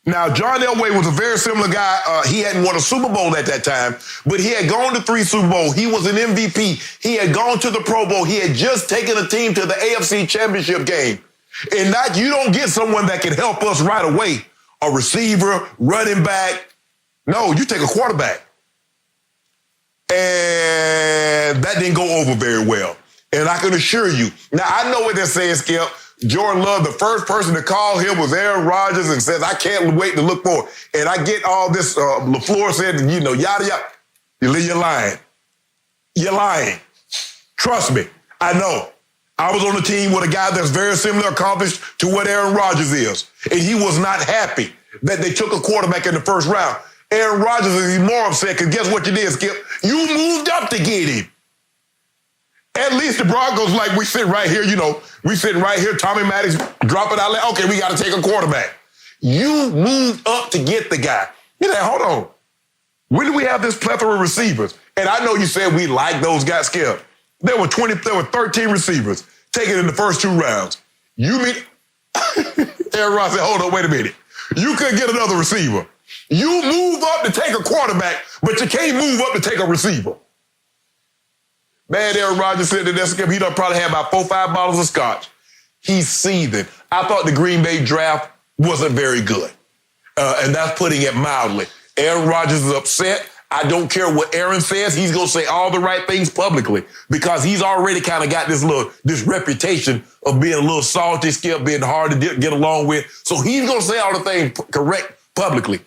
Now, John Elway was a very similar guy. He hadn't won a Super Bowl at that time, but he had gone to 3 Super Bowls. He was an MVP. He had gone to the Pro Bowl. He had just taken a team to the AFC Championship game. And you don't get someone that can help us right away. A receiver, running back. No, you take a quarterback. And that didn't go over very well. And I can assure you. Now, I know what they're saying, Skip. Jordan Love, the first person to call him was Aaron Rodgers and says, I can't wait to look for it. And I get all this, LaFleur said, yada, yada. You're lying. You're lying. Trust me. I know. I was on a team with a guy that's very similar accomplished to what Aaron Rodgers is. And he was not happy that they took a quarterback in the first round. Aaron Rodgers is more upset because guess what you did, Skip? You moved up to get him. At least the Broncos, like we sit right here, we sitting right here, Tommy Maddox dropping out. Like, okay, we got to take a quarterback. You moved up to get the guy. You're like, hold on. When do we have this plethora of receivers? And I know you said we like those guys, Skip. There were 13 receivers taken in the first 2 rounds. You mean Aaron Rodgers said, hold on, wait a minute. You couldn't get another receiver. You move up to take a quarterback, but you can't move up to take a receiver. Man, Aaron Rodgers said that that's he done probably had about 4 or 5 bottles of scotch. He's seething. I thought the Green Bay draft wasn't very good. And that's putting it mildly. Aaron Rodgers is upset. I don't care what Aaron says. He's going to say all the right things publicly because he's already kind of got this reputation of being a little salty, Skip, being hard to get along with. So he's going to say all the things correct publicly.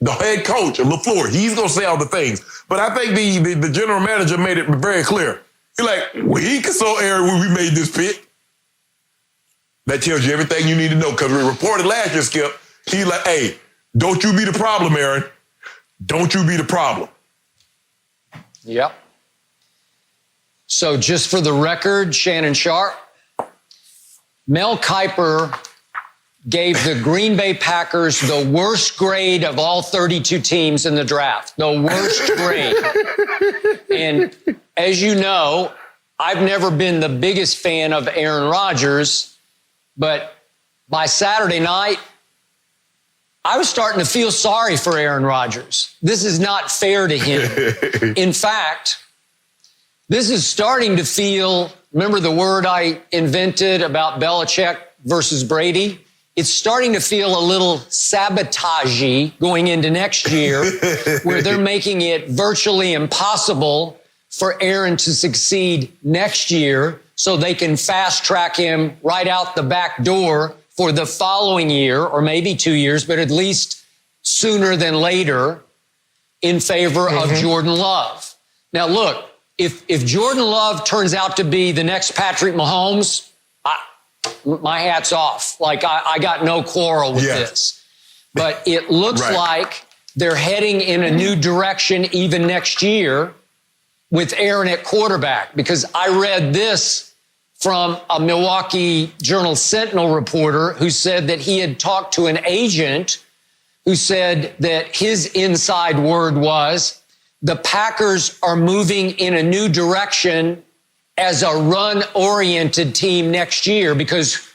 The head coach, LaFleur, he's going to say all the things. But I think the general manager made it very clear. He's like, we consulted Aaron when we made this pick. That tells you everything you need to know because we reported last year, Skip. He's like, hey, don't you be the problem, Aaron. Don't you be the problem. Yep. So just for the record, Shannon Sharpe, Mel Kiper gave the Green Bay Packers the worst grade of all 32 teams in the draft. The worst grade. And as you know, I've never been the biggest fan of Aaron Rodgers, but by Saturday night, I was starting to feel sorry for Aaron Rodgers. This is not fair to him. In fact, this is starting to feel, remember the word I invented about Belichick versus Brady? It's starting to feel a little sabotagey going into next year where they're making it virtually impossible for Aaron to succeed next year so they can fast track him right out the back door for the following year, or maybe 2 years, but at least sooner than later in favor of Jordan Love. Now, look, if Jordan Love turns out to be the next Patrick Mahomes, my hat's off. Like, I got no quarrel with this. But it looks like they're heading in a new direction even next year with Aaron at quarterback, because I read this from a Milwaukee Journal-Sentinel reporter who said that he had talked to an agent who said that his inside word was the Packers are moving in a new direction as a run-oriented team next year, because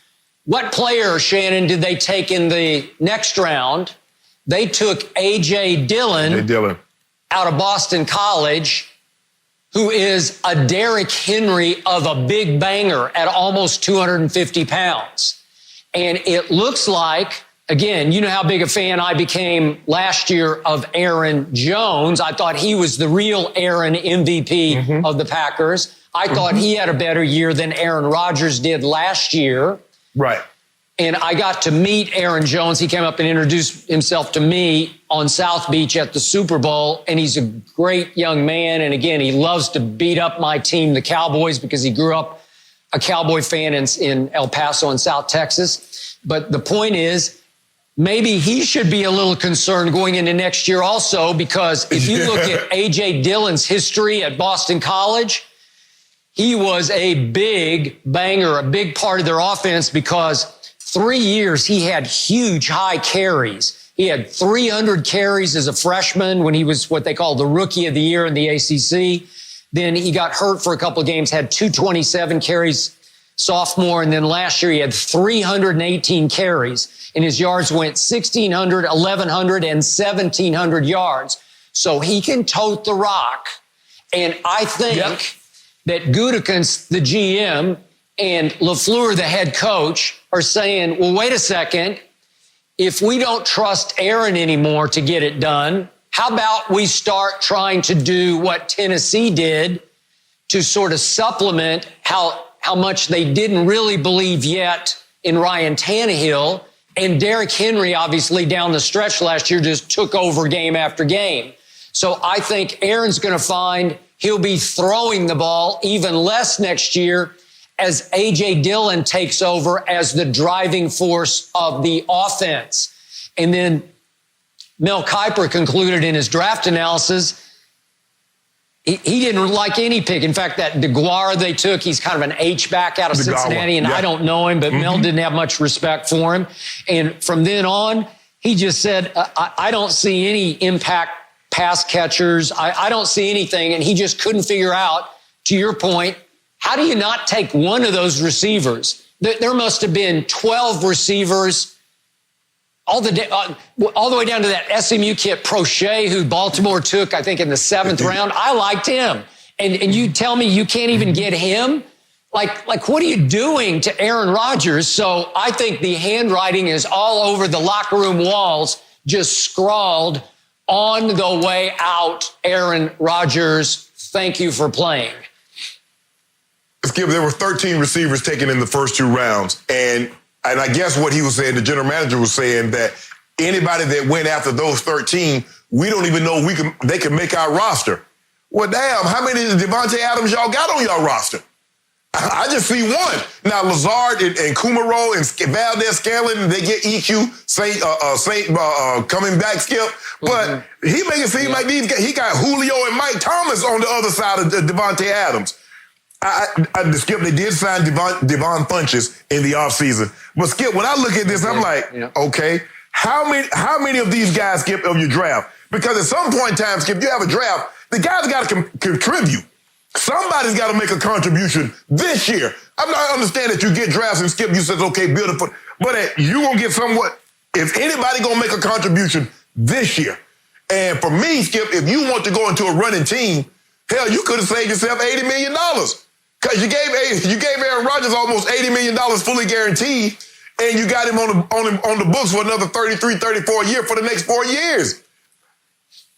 What player, Shannon, did they take in the next round? They took A.J. Dillon out of Boston College, who is a Derrick Henry of a big banger at almost 250 pounds. And it looks like, again, you know how big a fan I became last year of Aaron Jones. I thought he was the real Aaron MVP of the Packers. I thought he had a better year than Aaron Rodgers did last year. Right. And I got to meet Aaron Jones. He came up and introduced himself to me on South Beach at the Super Bowl. And he's a great young man. And again, he loves to beat up my team, the Cowboys, because he grew up a Cowboy fan in El Paso in South Texas. But the point is, maybe he should be a little concerned going into next year also, because if you look at A.J. Dillon's history at Boston College, he was a big banger, a big part of their offense, because 3 years he had huge high carries. He had 300 carries as a freshman when he was what they call the rookie of the year in the ACC. Then he got hurt for a couple of games, had 227 carries sophomore. And then last year he had 318 carries and his yards went 1,600, 1,100 and 1,700 yards. So he can tote the rock. And I think that Gutekunst, the GM, and LaFleur, the head coach, are saying, well, wait a second. If we don't trust Aaron anymore to get it done, how about we start trying to do what Tennessee did to sort of supplement how much they didn't really believe yet in Ryan Tannehill. And Derrick Henry, obviously, down the stretch last year just took over game after game. So I think Aaron's going to find he'll be throwing the ball even less next year as A.J. Dillon takes over as the driving force of the offense. And then Mel Kiper concluded in his draft analysis, he didn't like any pick. In fact, that DeGuara they took, he's kind of an H-back out of Cincinnati, and I don't know him, but Mel didn't have much respect for him. And from then on, he just said, I don't see any impact pass catchers. I don't see anything. And he just couldn't figure out, to your point, how do you not take one of those receivers? There must have been 12 receivers all the way down to that SMU kid, Prochet, who Baltimore took, I think, in the 7th round. I liked him. And you tell me you can't even get him? Like, what are you doing to Aaron Rodgers? So I think the handwriting is all over the locker room walls, just scrawled, on the way out, Aaron Rodgers, thank you for playing. Skip, there were 13 receivers taken in the first 2 rounds. And I guess what he was saying, the general manager was saying that anybody that went after those 13, we don't even know they can make our roster. Well, damn, how many Devontae Adams y'all got on y'all roster? I just see one. Now, Lazard and Kumaro and Valdez-Scantling, they get EQ, Saint coming back, Skip. But he make it seem like he got Julio and Mike Thomas on the other side of Devontae Adams. Skip, they did sign Devon Funches in the offseason. But, Skip, when I look at this, I'm like, okay, how many of these guys, Skip, of your draft? Because at some point in time, Skip, you have a draft, the guys got to contribute. Somebody's got to make a contribution this year. I'm not understanding that you get drafts and Skip, you said, okay, build it. But you going to get somewhat, if anybody going to make a contribution this year. And for me, Skip, if you want to go into a running team, hell, you could have saved yourself $80 million. Because you gave Aaron Rodgers almost $80 million fully guaranteed, and you got him on the books for another 33, 34 a year for the next 4 years.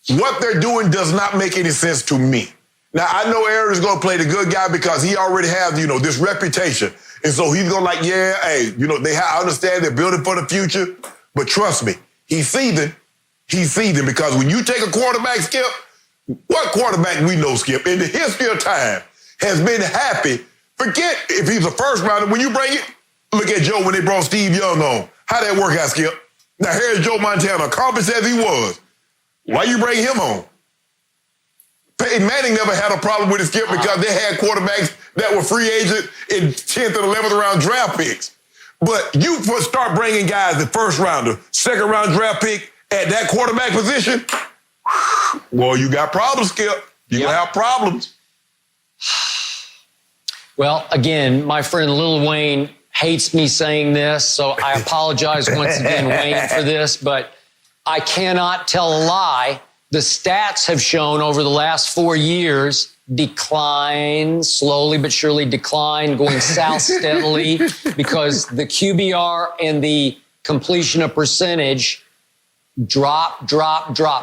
What they're doing does not make any sense to me. Now, I know Aaron is going to play the good guy because he already has, this reputation. And so he's going I understand they're building for the future, but trust me, he's seething. He's seething because when you take a quarterback, Skip, what quarterback we know, Skip, in the history of time has been happy. Forget if he's a first rounder. When you bring it, look at Joe when they brought Steve Young on. How'd that work out, Skip? Now, here's Joe Montana, accomplished as he was. Why you bring him on? Peyton Manning never had a problem with it, Skip, because they had quarterbacks that were free agent in 10th and 11th round draft picks. But you start bringing guys, the first rounder, second round draft pick at that quarterback position, well, you got problems, Skip. You're going to have problems. Well, again, my friend Lil Wayne hates me saying this, so I apologize once again, Wayne, for this, but I cannot tell a lie. The stats have shown over the last 4 years decline, slowly but surely decline, going south steadily, because the QBR and the completion of percentage drop,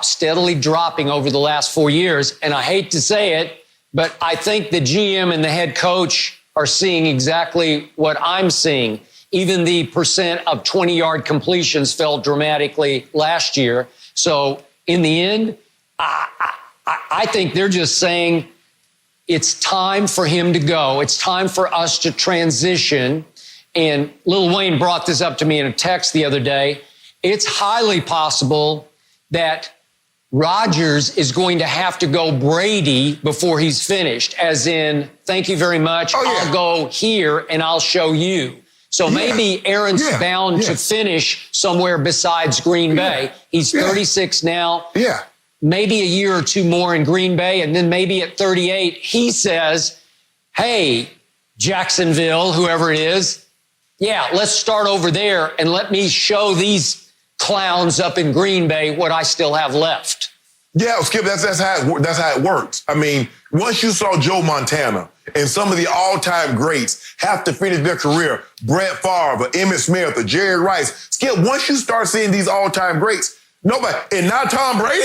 steadily dropping over the last 4 years. And I hate to say it, but I think the GM and the head coach are seeing exactly what I'm seeing. Even the percent of 20-yard completions fell dramatically last year. So in the end, I think they're just saying it's time for him to go. It's time for us to transition. And Lil Wayne brought this up to me in a text the other day. It's highly possible that Rodgers is going to have to go Brady before he's finished, as in, thank you very much. I'll go here and I'll show you. So maybe Aaron's bound to finish somewhere besides Green Bay. He's 36 now. Yeah. Maybe a year or two more in Green Bay. And then maybe at 38, he says, hey, Jacksonville, whoever it is, let's start over there and let me show these clowns up in Green Bay what I still have left. Yeah, Skip, that's how it works. I mean, once you saw Joe Montana and some of the all-time greats have to finish their career, Brett Favre, or Emmitt Smith, or Jerry Rice, Skip, once you start seeing these all-time greats, nobody, and now Tom Brady,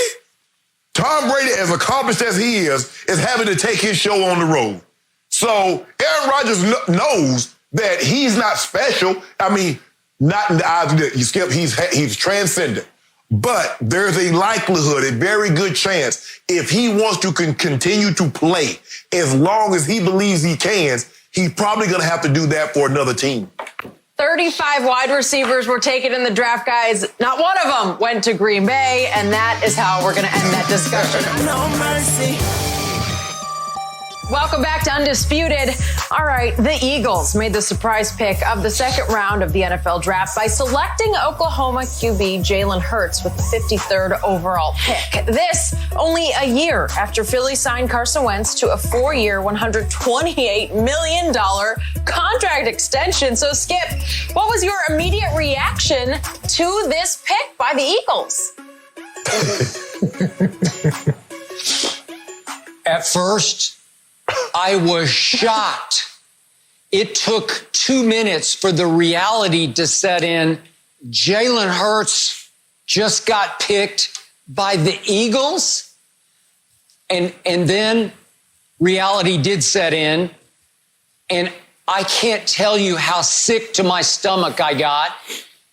as accomplished as he is having to take his show on the road. So Aaron Rodgers knows that he's not special. I mean, not in the eyes of you, Skip, he's transcendent. But there's a likelihood, a very good chance, if he wants to continue to play as long as he believes he can, he's probably going to have to do that for another team. 35 wide receivers were taken in the draft, guys. Not one of them went to Green Bay, and that is how we're going to end that discussion. No mercy. Welcome back to Undisputed. All right, the Eagles made the surprise pick of the second round of the NFL draft by selecting Oklahoma QB Jalen Hurts with the 53rd overall pick. This only a year after Philly signed Carson Wentz to a 4-year, $128 million contract extension. So, Skip, what was your immediate reaction to this pick by the Eagles? At first, I was shocked. It took 2 minutes for the reality to set in. Jalen Hurts just got picked by the Eagles. And then reality did set in. And I can't tell you how sick to my stomach I got.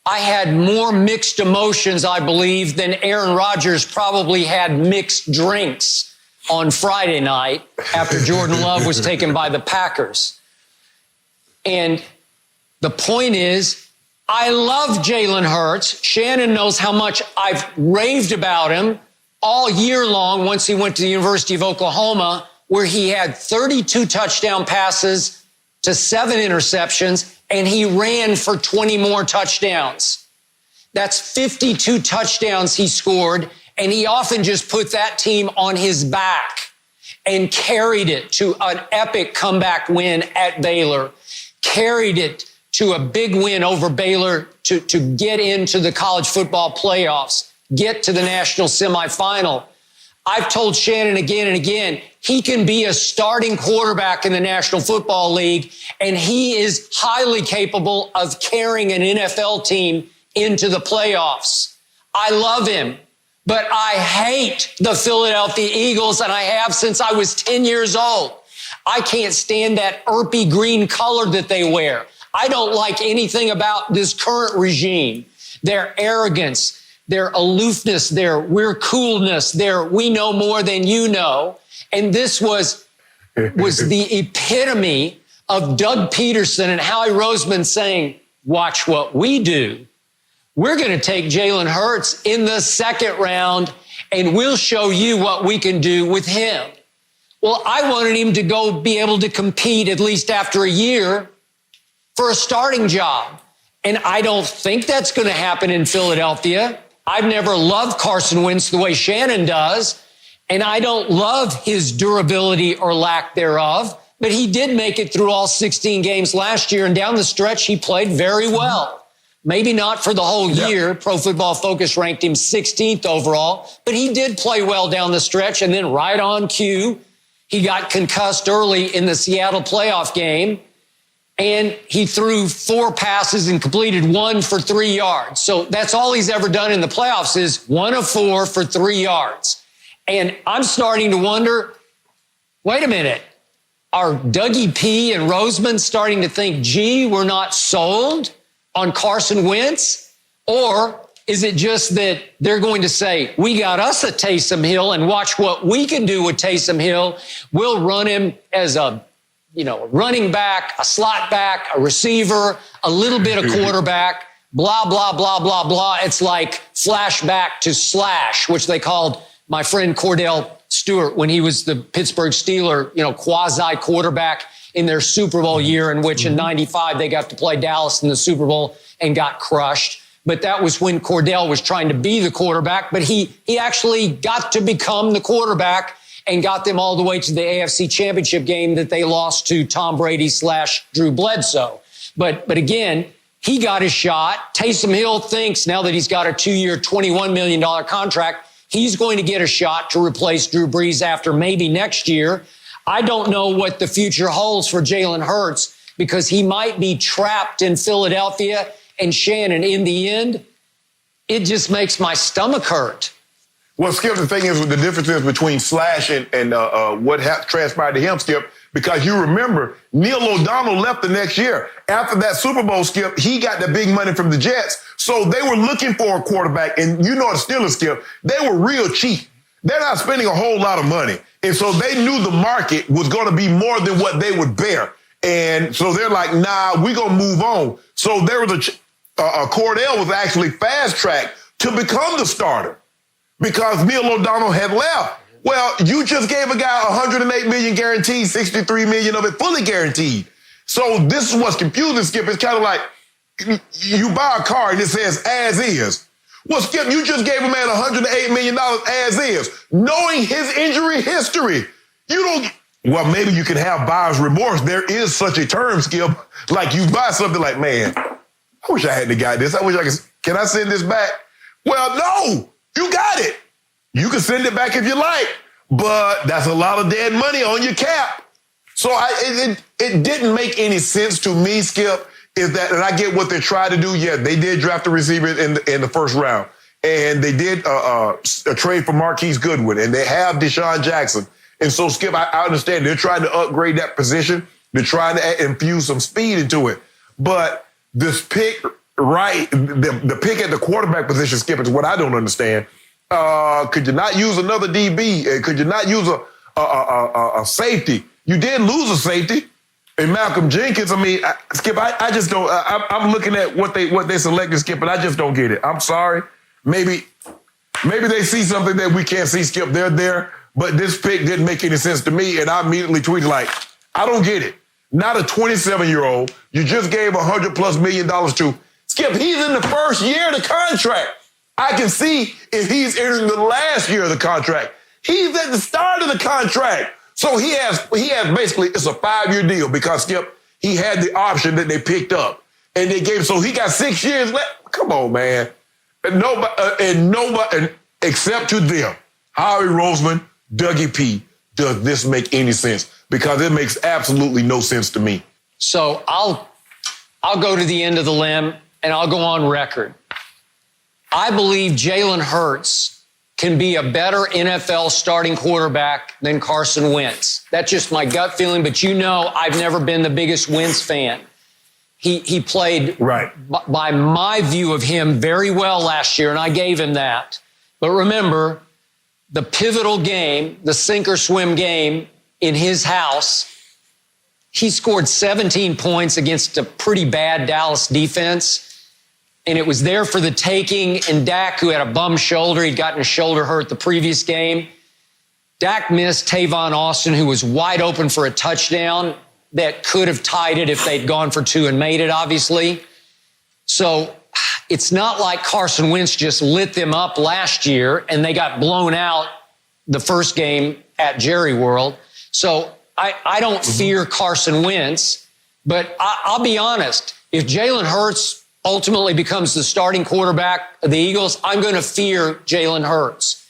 I had more mixed emotions, I believe, than Aaron Rodgers probably had mixed drinks on Friday night after Jordan Love was taken by the Packers. And the point is, I love Jalen Hurts. Shannon knows how much I've raved about him all year long once he went to the University of Oklahoma, where he had 32 touchdown passes to 7 interceptions, and he ran for 20 more touchdowns. That's 52 touchdowns he scored. And he often just put that team on his back and carried it to an epic comeback win at Baylor, carried it to a big win over Baylor to get into the college football playoffs, get to the national semifinal. I've told Shannon again and again, he can be a starting quarterback in the National Football League, and he is highly capable of carrying an NFL team into the playoffs. I love him. But I hate the Philadelphia Eagles, and I have since I was 10 years old. I can't stand that irpy green color that they wear. I don't like anything about this current regime. Their arrogance, their aloofness, their we're coolness, their we know more than you know. And this was the epitome of Doug Peterson and Howie Roseman saying, watch what we do. We're going to take Jalen Hurts in the second round, and we'll show you what we can do with him. Well, I wanted him to go be able to compete at least after a year for a starting job. And I don't think that's going to happen in Philadelphia. I've never loved Carson Wentz the way Shannon does, and I don't love his durability or lack thereof. But he did make it through all 16 games last year, and down the stretch, he played very well. Maybe not for the whole year. Pro Football Focus ranked him 16th overall, but he did play well down the stretch. And then right on cue, he got concussed early in the Seattle playoff game, and he threw 4 passes and completed 1 for 3 yards. So that's all he's ever done in the playoffs is 1 of 4 for 3 yards. And I'm starting to wonder, wait a minute, are Dougie P and Roseman starting to think, gee, we're not sold on Carson Wentz? Or is it just that they're going to say, we got us a Taysom Hill and watch what we can do with Taysom Hill. We'll run him as a running back, a slot back, a receiver, a little bit of quarterback, blah, blah, blah, blah, blah. It's like flashback to Slash, which they called my friend Cordell Stewart when he was the Pittsburgh Steeler, quasi quarterback in their Super Bowl year, in which in 95 they got to play Dallas in the Super Bowl and got crushed. But that was when Cordell was trying to be the quarterback, but he actually got to become the quarterback and got them all the way to the AFC Championship game that they lost to Tom Brady / Drew Bledsoe. But again, he got his shot. Taysom Hill thinks now that he's got a 2-year, $21 million contract, he's going to get a shot to replace Drew Brees after maybe next year. I don't know what the future holds for Jalen Hurts because he might be trapped in Philadelphia. And Shannon, in the end, it just makes my stomach hurt. Well, Skip, the thing is, the difference is between Slash and what transpired to him, Skip, because you remember Neil O'Donnell left the next year. After that Super Bowl, Skip, he got the big money from the Jets. So they were looking for a quarterback. And you know the Steelers, Skip, they were real cheap. They're not spending a whole lot of money. And so they knew the market was going to be more than what they would bear. And so they're like, nah, we're going to move on. So there was Cordell was actually fast-tracked to become the starter because Neil O'Donnell had left. Well, you just gave a guy $108 million guaranteed, $63 million of it fully guaranteed. So this is what's confusing, Skip. It's kind of like you buy a car and it says as is. Well, Skip, you just gave a man $108 million as is, knowing his injury history. You don't. Well, maybe you can have buyer's remorse. There is such a term, Skip. Like you buy something like, man, I wish I hadn't got this. I wish I could. Can I send this back? Well, no, you got it. You can send it back if you like, but that's a lot of dead money on your cap. So it didn't make any sense to me, Skip, is that, and I get what they're trying to do. Yeah, they did draft a receiver in the first round, and they did a trade for Marquise Goodwin, and they have Deshaun Jackson. And so, Skip, I understand they're trying to upgrade that position. They're trying to infuse some speed into it. But this pick, right, the pick at the quarterback position, Skip, is what I don't understand. Could you not use another DB? Could you not use a safety? You did lose a safety in Malcolm Jenkins. I mean, Skip, I just don't. I'm looking at what they selected, Skip, and I just don't get it. I'm sorry. Maybe they see something that we can't see, Skip. They're there. But this pick didn't make any sense to me, and I immediately tweeted like, I don't get it. Not a 27-year-old you just gave $100+ million to. Skip, he's in the first year of the contract. I can see if he's entering the last year of the contract. He's at the start of the contract. So he has basically, it's a 5-year deal because, Skip, he had the option that they picked up. And they gave, so he got 6 years left. Come on, man. And nobody, except to them, Howie Roseman, Dougie P, does this make any sense? Because it makes absolutely no sense to me. So I'll go to the end of the limb and I'll go on record. I believe Jalen Hurts can be a better NFL starting quarterback than Carson Wentz. That's just my gut feeling, but I've never been the biggest Wentz fan. He played, right, by my view of him, very well last year, and I gave him that. But remember, the pivotal game, the sink or swim game in his house, he scored 17 points against a pretty bad Dallas defense. And it was there for the taking. And Dak, who had a bum shoulder, he'd gotten his shoulder hurt the previous game. Dak missed Tavon Austin, who was wide open for a touchdown that could have tied it if they'd gone for 2 and made it, obviously. So it's not like Carson Wentz just lit them up last year and they got blown out the first game at Jerry World. So I don't fear Carson Wentz, but I'll be honest. If Jalen Hurts ultimately becomes the starting quarterback of the Eagles, I'm going to fear Jalen Hurts.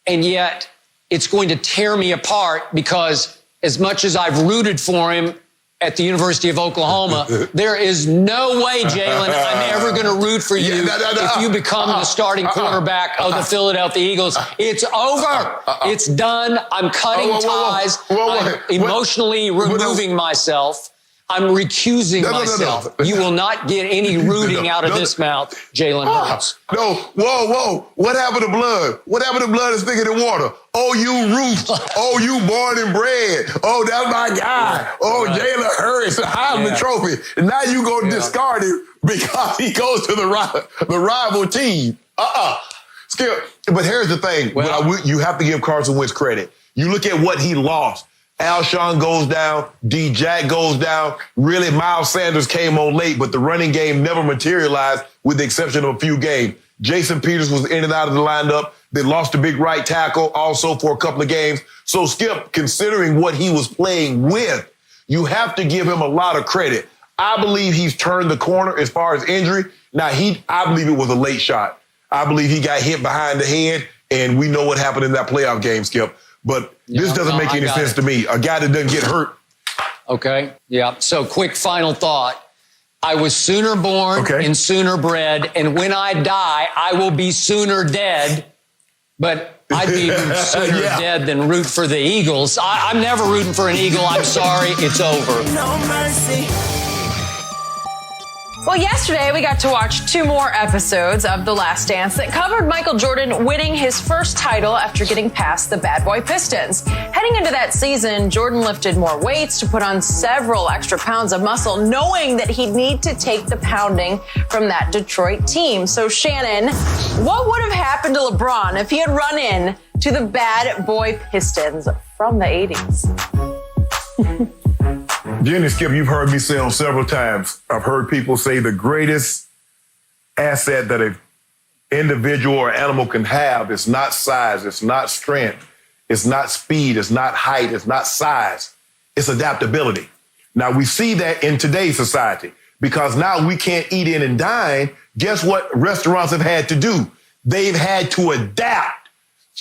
And yet it's going to tear me apart because as much as I've rooted for him at the University of Oklahoma, there is no way, Jalen, I'm ever going to root for you if you become the starting quarterback of the Philadelphia Eagles. It's over. It's done. I'm cutting ties. I'm emotionally removing myself. I'm recusing myself. You will not get any rooting out of this mouth, Jalen Hurts. No, whoa. What happened to blood? What happened to blood is thicker than water? Oh, you roots. Oh, you born and bred. Oh, that's my guy. Oh, Jalen Hurts, the Heisman Trophy. And now you go discard him because he goes to the rival team. Skip. But here's the thing. You have to give Carson Wentz credit. You look at what he lost. Alshon goes down, D-Jack goes down. Really, Miles Sanders came on late, but the running game never materialized with the exception of a few games. Jason Peters was in and out of the lineup. They lost a big right tackle also for a couple of games. So, Skip, considering what he was playing with, you have to give him a lot of credit. I believe he's turned the corner as far as injury. Now, I believe it was a late shot. I believe he got hit behind the head, and we know what happened in that playoff game, Skip. But this doesn't make any sense to me. A guy that doesn't get hurt. Okay. Yeah. So quick final thought. I was sooner born and sooner bred. And when I die, I will be sooner dead. But I'd be sooner dead than root for the Eagles. I'm never rooting for an Eagle. I'm sorry. It's over. No mercy. Well, yesterday we got to watch 2 more episodes of The Last Dance that covered Michael Jordan winning his first title after getting past the Bad Boy Pistons. Heading into that season, Jordan lifted more weights to put on several extra pounds of muscle, knowing that he'd need to take the pounding from that Detroit team. So, Shannon, what would have happened to LeBron if he had run in to the Bad Boy Pistons from the 80s? Jenny, Skip, you've heard me say on several times, I've heard people say the greatest asset that an individual or animal can have is not size, it's not strength, it's not speed, it's not height, it's not size, it's adaptability. Now, we see that in today's society because now we can't eat in and dine. Guess what restaurants have had to do? They've had to adapt,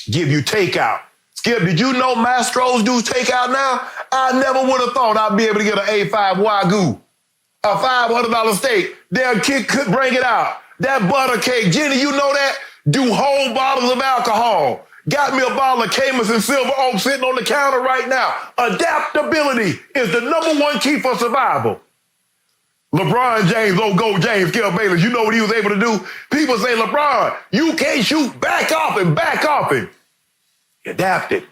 give you takeout. Skip, did you know Mastro's do takeout now? I never would have thought I'd be able to get an A5 Wagyu, a $500 steak. Their kid could bring it out. That butter cake, Jenny, you know that? Do whole bottles of alcohol. Got me a bottle of Caymus and Silver Oak sitting on the counter right now. Adaptability is the #1 key for survival. LeBron James, Go James, Skip Bayless, you know what he was able to do? People say, LeBron, you can't shoot, back off him. He adapted.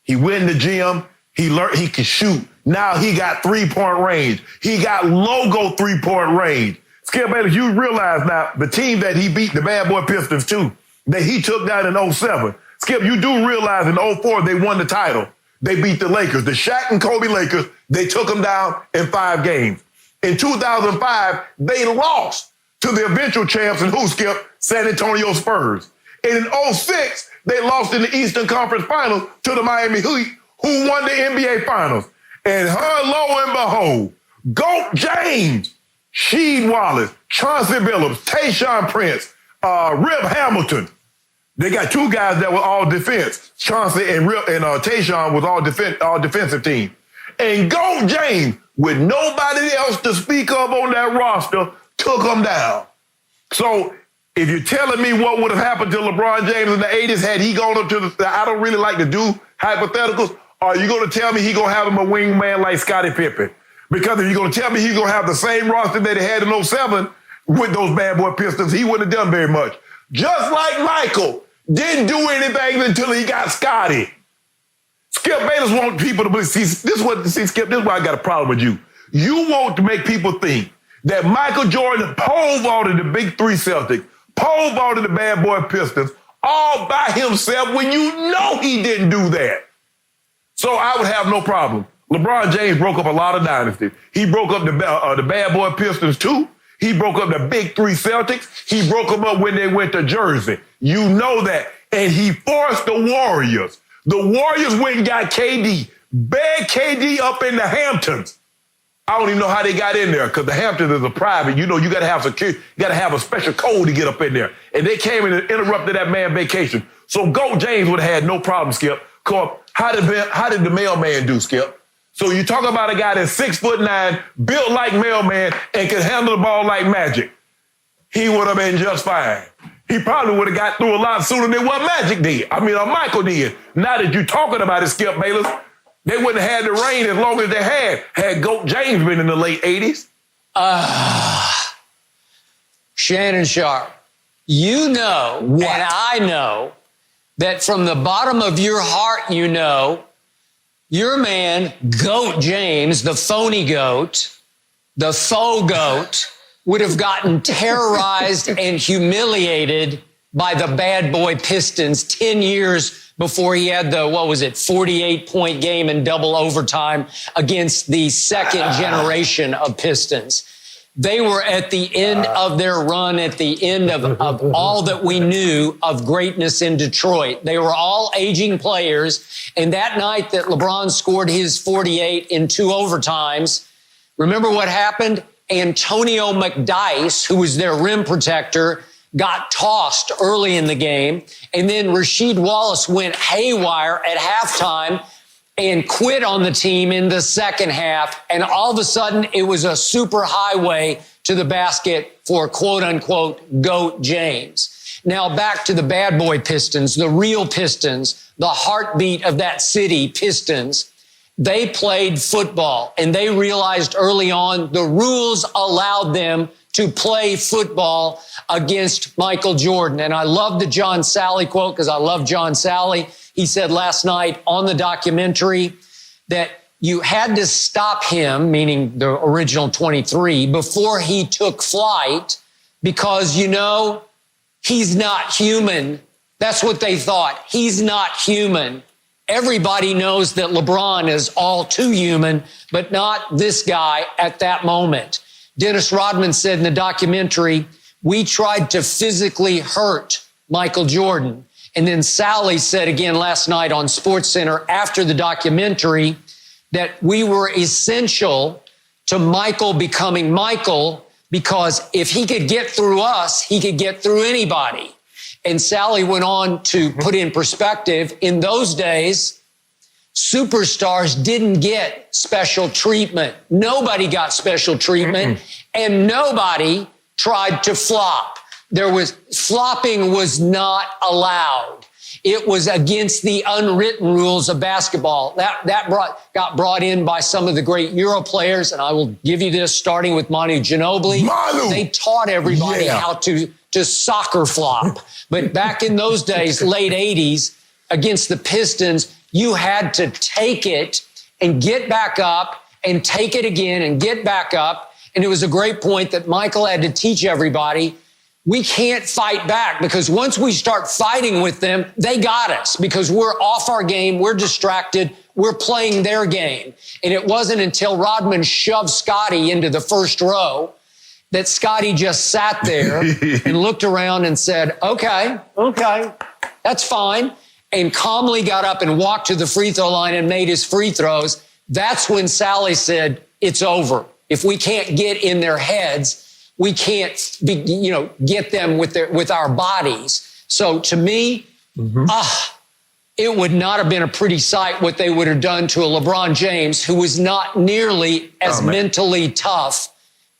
He went in the gym. He learned he could shoot. Now he got 3-point range. He got logo 3-point range. Skip Bayless, you realize now the team that he beat, the Bad Boy Pistons too, that he took down in 07. Skip, you do realize in 04 they won the title. They beat the Lakers. The Shaq and Kobe Lakers, they took them down in 5 games. In 2005, they lost to the eventual champs and who, Skip? San Antonio Spurs. And in 06, they lost in the Eastern Conference Finals to the Miami Heat, who won the NBA Finals. And lo and behold, Goat James, Sheed Wallace, Chauncey Billups, Tayshaun Prince, Rip Hamilton. They got 2 guys that were all defense. Chauncey and Tayshaun was all defensive team. And Goat James, with nobody else to speak of on that roster, took them down. So if you're telling me what would have happened to LeBron James in the 80s had he gone up to the, I don't really like to do hypotheticals, are you going to tell me he going to have him a wingman like Scottie Pippen? Because if you're going to tell me he's going to have the same roster that he had in 07 with those Bad Boy Pistons, he wouldn't have done very much. Just like Michael didn't do anything until he got Scottie. Skip Bayless wants people to believe. Skip, this is why I got a problem with you. You want to make people think that Michael Jordan pole vaulted the Big 3 Celtics, pole vaulted the Bad Boy Pistons all by himself when you know he didn't do that. So I would have no problem. LeBron James broke up a lot of dynasties. He broke up the Bad Boy Pistons too. He broke up the Big 3 Celtics. He broke them up when they went to Jersey. You know that. And he forced the Warriors. The Warriors went and got KD, bed KD up in the Hamptons. I don't even know how they got in there because the Hamptons is a private. You know, you got to have security. You got to have a special code to get up in there. And they came in and interrupted that man's vacation. So Goat James would have had no problem, Skip. How did the mailman do, Skip? So you talk about a guy that's 6'9", built like mailman, and can handle the ball like Magic. He would have been just fine. He probably would have got through a lot sooner than what Magic did. Or Michael did. Now that you're talking about it, Skip Bayless, they wouldn't have had the reign as long as they had Goat James been in the late 80s. Shannon Sharpe, you know, what? And I know, that from the bottom of your heart, you know, your man, Goat James, the phony goat, the faux goat, would have gotten terrorized and humiliated by the Bad Boy Pistons 10 years before he had the, 48-point game in double overtime against the second generation of Pistons. They were at the end of their run, at the end of all that we knew of greatness in Detroit. They were all aging players. And that night that LeBron scored his 48 in 2 overtimes, remember what happened? Antonio McDyess, who was their rim protector, got tossed early in the game. And then Rasheed Wallace went haywire at halftime and quit on the team in the second half. And all of a sudden, it was a super highway to the basket for quote-unquote Goat James. Now back to the Bad Boy Pistons, the real Pistons, the heartbeat of that city, Pistons. They played football, and they realized early on the rules allowed them to play football against Michael Jordan. And I love the John Sally quote because I love John Sally. He said last night on the documentary that you had to stop him, meaning the original 23, before he took flight because, you know, he's not human. That's what they thought. He's not human. Everybody knows that LeBron is all too human, but not this guy at that moment. Dennis Rodman said in the documentary, we tried to physically hurt Michael Jordan. And then Sally said again last night on SportsCenter after the documentary that we were essential to Michael becoming Michael because if he could get through us, he could get through anybody. And Sally went on to put in perspective, in those days, superstars didn't get special treatment. Nobody got special treatment, and nobody tried to flop. Flopping was not allowed. It was against the unwritten rules of basketball. That got brought in by some of the great Euro players, and I will give you this, starting with Manu Ginobili. They taught everybody how to soccer flop. But back in those days, late 80s, against the Pistons, you had to take it and get back up and take it again and get back up. And it was a great point that Michael had to teach everybody. We can't fight back because once we start fighting with them, they got us because we're off our game. We're distracted. We're playing their game. And it wasn't until Rodman shoved Scotty into the first row that Scotty just sat there and looked around and said, okay, that's fine. And calmly got up and walked to the free throw line and made his free throws. That's when Sally said, it's over. If we can't get in their heads, we can't get them with our bodies. So to me, it would not have been a pretty sight what they would have done to a LeBron James who was not nearly as mentally tough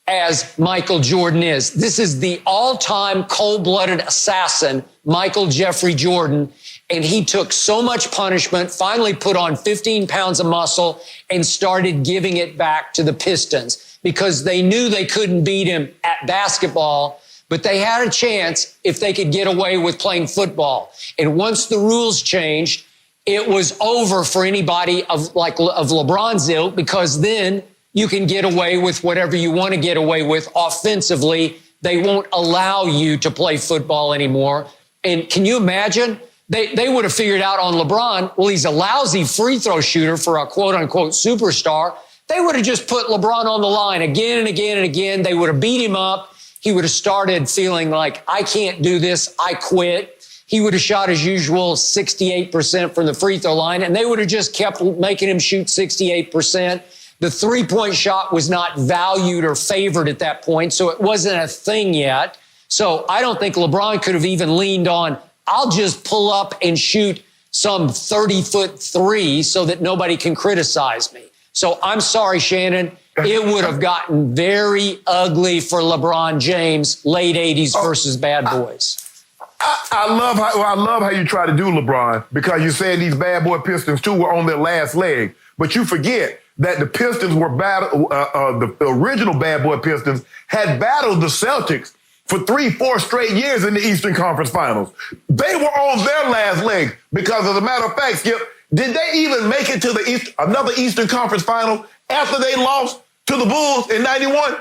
as Michael Jordan is. This is the all-time cold-blooded assassin, Michael Jeffrey Jordan, and he took so much punishment, finally put on 15 pounds of muscle, and started giving it back to the Pistons because they knew they couldn't beat him at basketball, but they had a chance if they could get away with playing football. And once the rules changed, it was over for anybody of LeBron's ilk because then you can get away with whatever you want to get away with offensively. They won't allow you to play football anymore. And can you imagine? They would have figured out on LeBron, well, he's a lousy free throw shooter for a quote-unquote superstar. They would have just put LeBron on the line again and again and again. They would have beat him up. He would have started feeling like, I can't do this. I quit. he would have shot as usual 68% from the free throw line, and they would have just kept making him shoot 68%. The three-point shot was not valued or favored at that point, so it wasn't a thing yet. So I don't think LeBron could have even leaned on, I'll just pull up and shoot some 30-foot three so that nobody can criticize me. So I'm sorry, Shannon. It would have gotten very ugly for LeBron James, late 80s versus Bad Boys. I love how you try to do LeBron, because you said these Bad Boy Pistons, too, were on their last leg. But you forget that the Pistons were the original Bad Boy Pistons had battled the Celtics for 3-4 straight years in the Eastern Conference Finals. They were on their last leg because, as a matter of fact, Skip, did they even make it to another Eastern Conference Final after they lost to the Bulls in 91?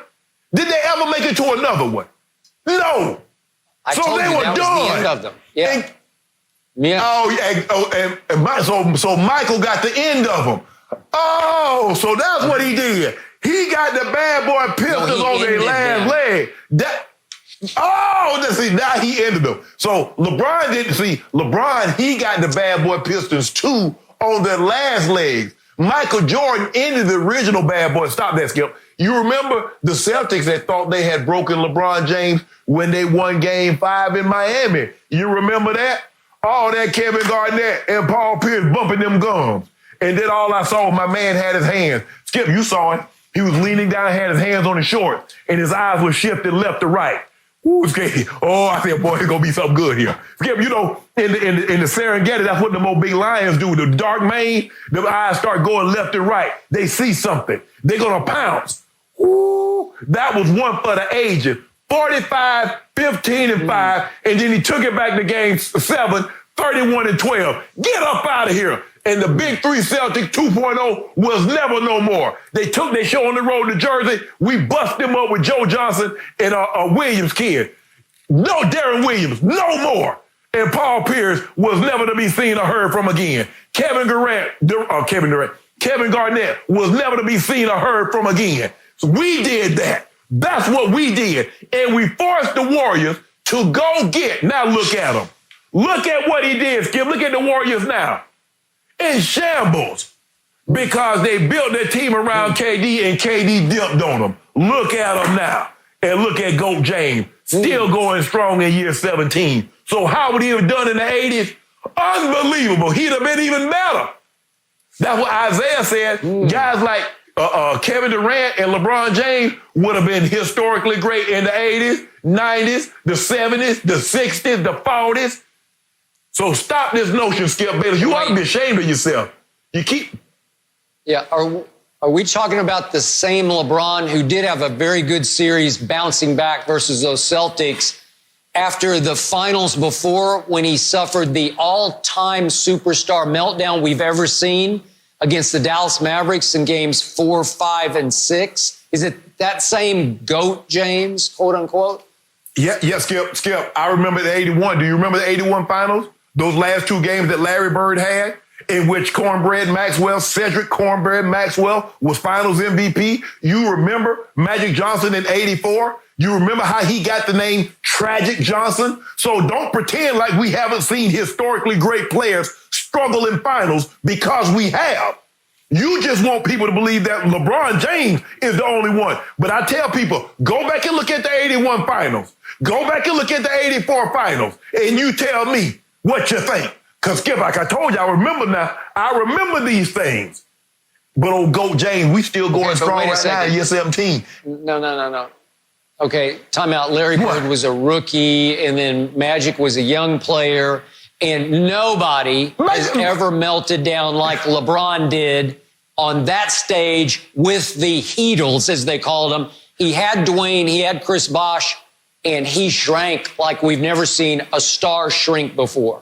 Did they ever make it to another one? No. I told you that was the end of them. Yeah. So Michael got the end of them. Oh, so that's what he did. He got the Bad Boy Pistons on their last leg. Now he ended them. So LeBron, he got the Bad Boy Pistons too on their last legs. Michael Jordan ended the original Bad Boy. Stop that, Skip. You remember the Celtics that thought they had broken LeBron James when they won Game 5 in Miami? You remember that? All that Kevin Garnett and Paul Pierce bumping them gums. And then all I saw, my man had his hands. Skip, you saw it. He was leaning down, had his hands on his shorts, and his eyes were shifting left to right. Ooh, Skip. Oh, I said, boy, it's going to be something good here. Skip, you know, in the Serengeti, that's what the more big lions do. The dark mane, the eyes start going left and right. They see something. They're going to pounce. Ooh, that was one for the ages. 45, 15, and 5, and then he took it back to Game 7, 31 and 12. Get up out of here. And the Big Three Celtic 2.0 was never no more. They took their show on the road to Jersey. We bust them up with Joe Johnson and a Williams kid. No Darren Williams, no more. And Paul Pierce was never to be seen or heard from again. Kevin Garnett was never to be seen or heard from again. So we did that. That's what we did. And we forced the Warriors to go get. Now look at them. Look at what he did, Skip. Look at the Warriors now. In shambles, because they built their team around KD and KD dipped on them. Look at them now. And look at GOAT James, still going strong in year 17. So how would he have done in the 80s? Unbelievable. He'd have been even better. That's what Isaiah said. Guys like Kevin Durant and LeBron James would have been historically great in the 80s, 90s, the 70s, the 60s, the 40s. So stop this notion, Skip Bayless. You ought to be ashamed of yourself. You keep... Yeah, are we talking about the same LeBron who did have a very good series bouncing back versus those Celtics after the finals before, when he suffered the all-time superstar meltdown we've ever seen against the Dallas Mavericks in games 4, 5, and 6? Is it that same GOAT James, quote unquote? Yeah, Skip. I remember the 81. Do you remember the 81 finals? Those last two games that Larry Bird had, in which Cedric Cornbread Maxwell was finals MVP. You remember Magic Johnson in 84? You remember how he got the name Tragic Johnson? So don't pretend like we haven't seen historically great players struggle in finals, because we have. You just want people to believe that LeBron James is the only one. But I tell people, go back and look at the 81 finals. Go back and look at the 84 finals. And you tell me what you think. Because, Skip, like I told you, I remember these things. But old GOAT James, we still going strong right now in year 17. No. Okay, time out. Larry Bird was a rookie, and then Magic was a young player, and nobody has ever melted down like LeBron did on that stage with the Heatles, as they called them. He had Dwayne, he had Chris Bosh, and he shrank like we've never seen a star shrink before.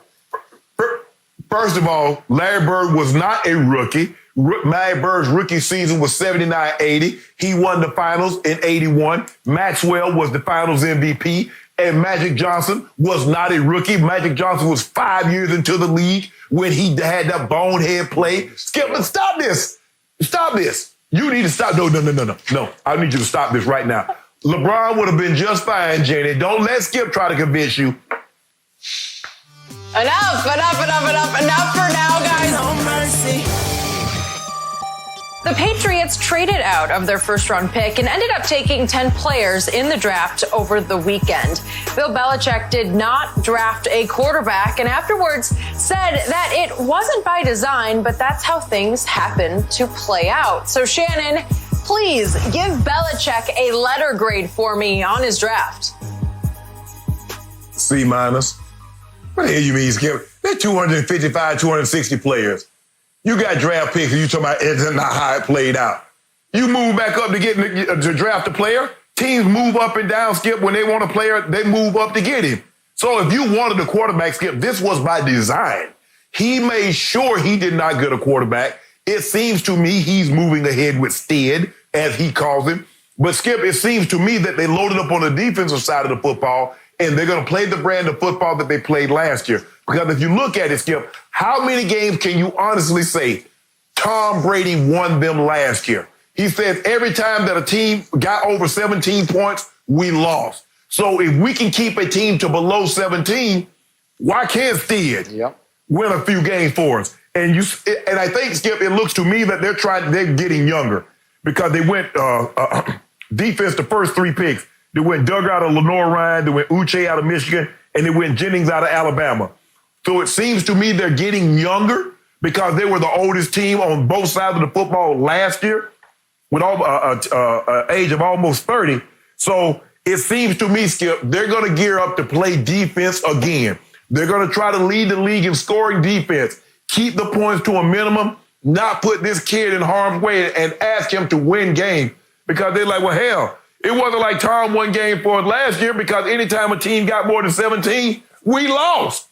First of all, Larry Bird was not a rookie. Larry Bird's rookie season was 79-80. He won the finals in 81. Maxwell was the finals MVP. And Magic Johnson was not a rookie. Magic Johnson was 5 years into the league when he had that bonehead play. Skip, stop this. Stop this. You need to stop. No. I need you to stop this right now. LeBron would have been just fine, Jenny. Don't let Skip try to convince you. Enough for now, guys. No mercy. The Patriots traded out of their first-round pick and ended up taking 10 players in the draft over the weekend. Bill Belichick did not draft a quarterback and afterwards said that it wasn't by design, but that's how things happen to play out. So, Shannon, please give Belichick a letter grade for me on his draft. C-. What the hell you mean, Skip? They're 255, 260 players. You got draft picks and you talking about it's not how it played out. You move back up to get to draft a player. Teams move up and down, Skip. When they want a player, they move up to get him. So if you wanted a quarterback, Skip, this was by design. He made sure he did not get a quarterback. It seems to me he's moving ahead with Stead, as he calls him. But, Skip, it seems to me that they loaded up on the defensive side of the football and they're going to play the brand of football that they played last year. Because if you look at it, Skip, how many games can you honestly say Tom Brady won them last year? He says every time that a team got over 17 points, we lost. So if we can keep a team to below 17, why can't Stead win a few games for us? And I think, Skip, it looks to me that they're getting younger because they went defense the first 3 picks. They went Doug out of Lenore Ryan, they went Uche out of Michigan, and they went Jennings out of Alabama. So it seems to me they're getting younger because they were the oldest team on both sides of the football last year with age of almost 30. So it seems to me, Skip, they're going to gear up to play defense again. They're going to try to lead the league in scoring defense, keep the points to a minimum, not put this kid in harm's way and ask him to win games because they're like, well, hell, it wasn't like Tom won game for us last year because anytime a team got more than 17, we lost.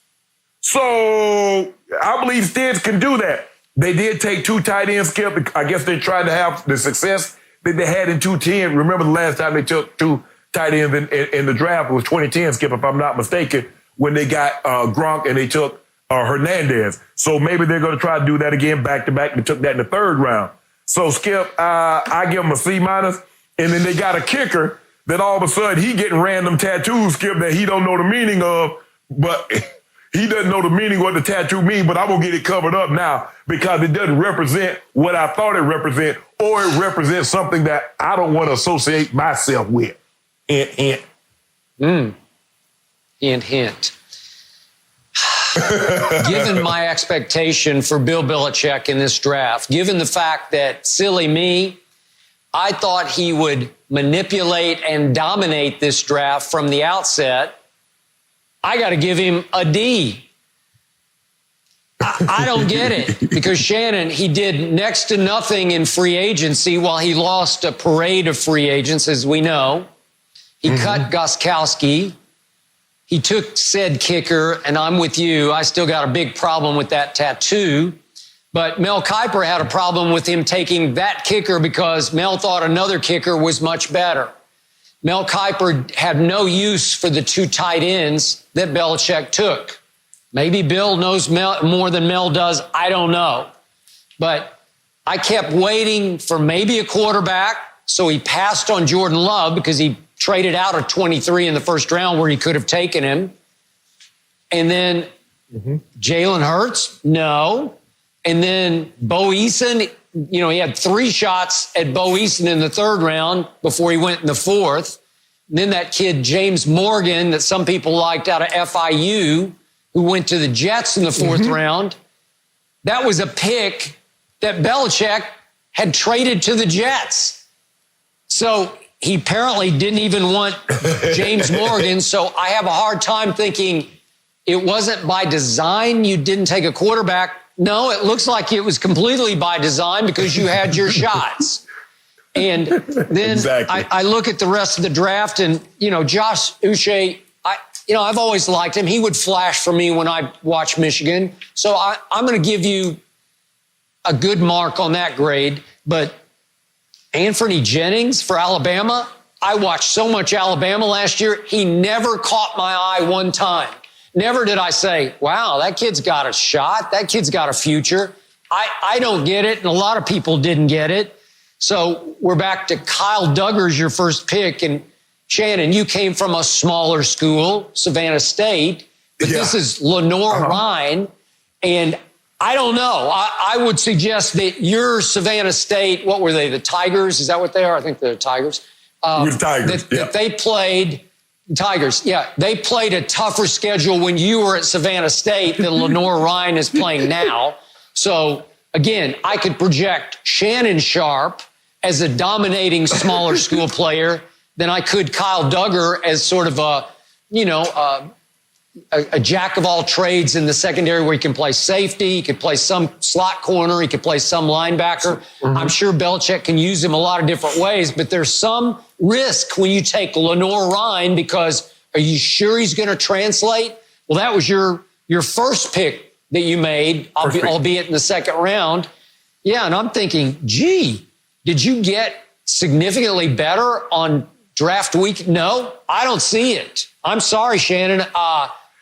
So I believe Stead can do that. They did take 2 tight ends, Skip. I guess they tried to have the success that they had in 2010. Remember the last time they took 2 tight ends in the draft? It was 2010, Skip, if I'm not mistaken, when they got Gronk and they took Hernandez. So maybe they're going to try to do that again back-to-back. They took that in the 3rd round. So, Skip, I give them a C-. And then they got a kicker that all of a sudden he getting random tattoos, Skip, that he don't know the meaning of, but he doesn't know the meaning of what the tattoo means, but I'm going to get it covered up now because it doesn't represent what I thought it represent, or it represents something that I don't want to associate myself with. Hint. Hint. Given my expectation for Bill Belichick in this draft, given the fact that, silly me, I thought he would manipulate and dominate this draft from the outset, I got to give him a D. I don't get it because, Shannon, he did next to nothing in free agency while he lost a parade of free agents, as we know. He cut Gostkowski. He took said kicker, and I'm with you. I still got a big problem with that tattoo. But Mel Kiper had a problem with him taking that kicker because Mel thought another kicker was much better. Mel Kiper had no use for the 2 tight ends that Belichick took. Maybe Bill knows more than Mel does. I don't know. But I kept waiting for maybe a quarterback, so he passed on Jordan Love because he traded out at 23 in the first round where he could have taken him. And then Jalen Hurts, no. And then Bo Eason, he had 3 shots at Bo Eason in the 3rd round before he went in the 4th. And then that kid, James Morgan, that some people liked out of FIU, who went to the Jets in the 4th round. That was a pick that Belichick had traded to the Jets. So he apparently didn't even want James Morgan. So I have a hard time thinking it wasn't by design you didn't take a quarterback. No, it looks like it was completely by design because you had your shots. And then I look at the rest of the draft and, Josh Uche, I've always liked him. He would flash for me when I watch Michigan. So I'm going to give you a good mark on that grade. But Anthony Jennings for Alabama, I watched so much Alabama last year. He never caught my eye one time. Never did I say, wow, that kid's got a shot. That kid's got a future. I don't get it, and a lot of people didn't get it. So we're back to Kyle Duggar's your first pick. And Shannon, you came from a smaller school, Savannah State. but this is Lenore Ryan. And I don't know. I would suggest that your Savannah State, what were they, the Tigers? Is that what they are? I think they're Tigers. With Tigers, that they played, Tigers, they played a tougher schedule when you were at Savannah State than Lenore Ryan is playing now. So, again, I could project Shannon Sharpe as a dominating smaller school player than I could Kyle Duggar as sort of a jack of all trades in the secondary where he can play safety, he could play some slot corner, he could play some linebacker. I'm sure Belichick can use him a lot of different ways, but there's some risk when you take Lenore Ryan because are you sure he's going to translate? Well, that was your first pick that you made, albeit in the second round. Yeah, and I'm thinking, gee, did you get significantly better on draft week? No, I don't see it. I'm sorry, Shannon.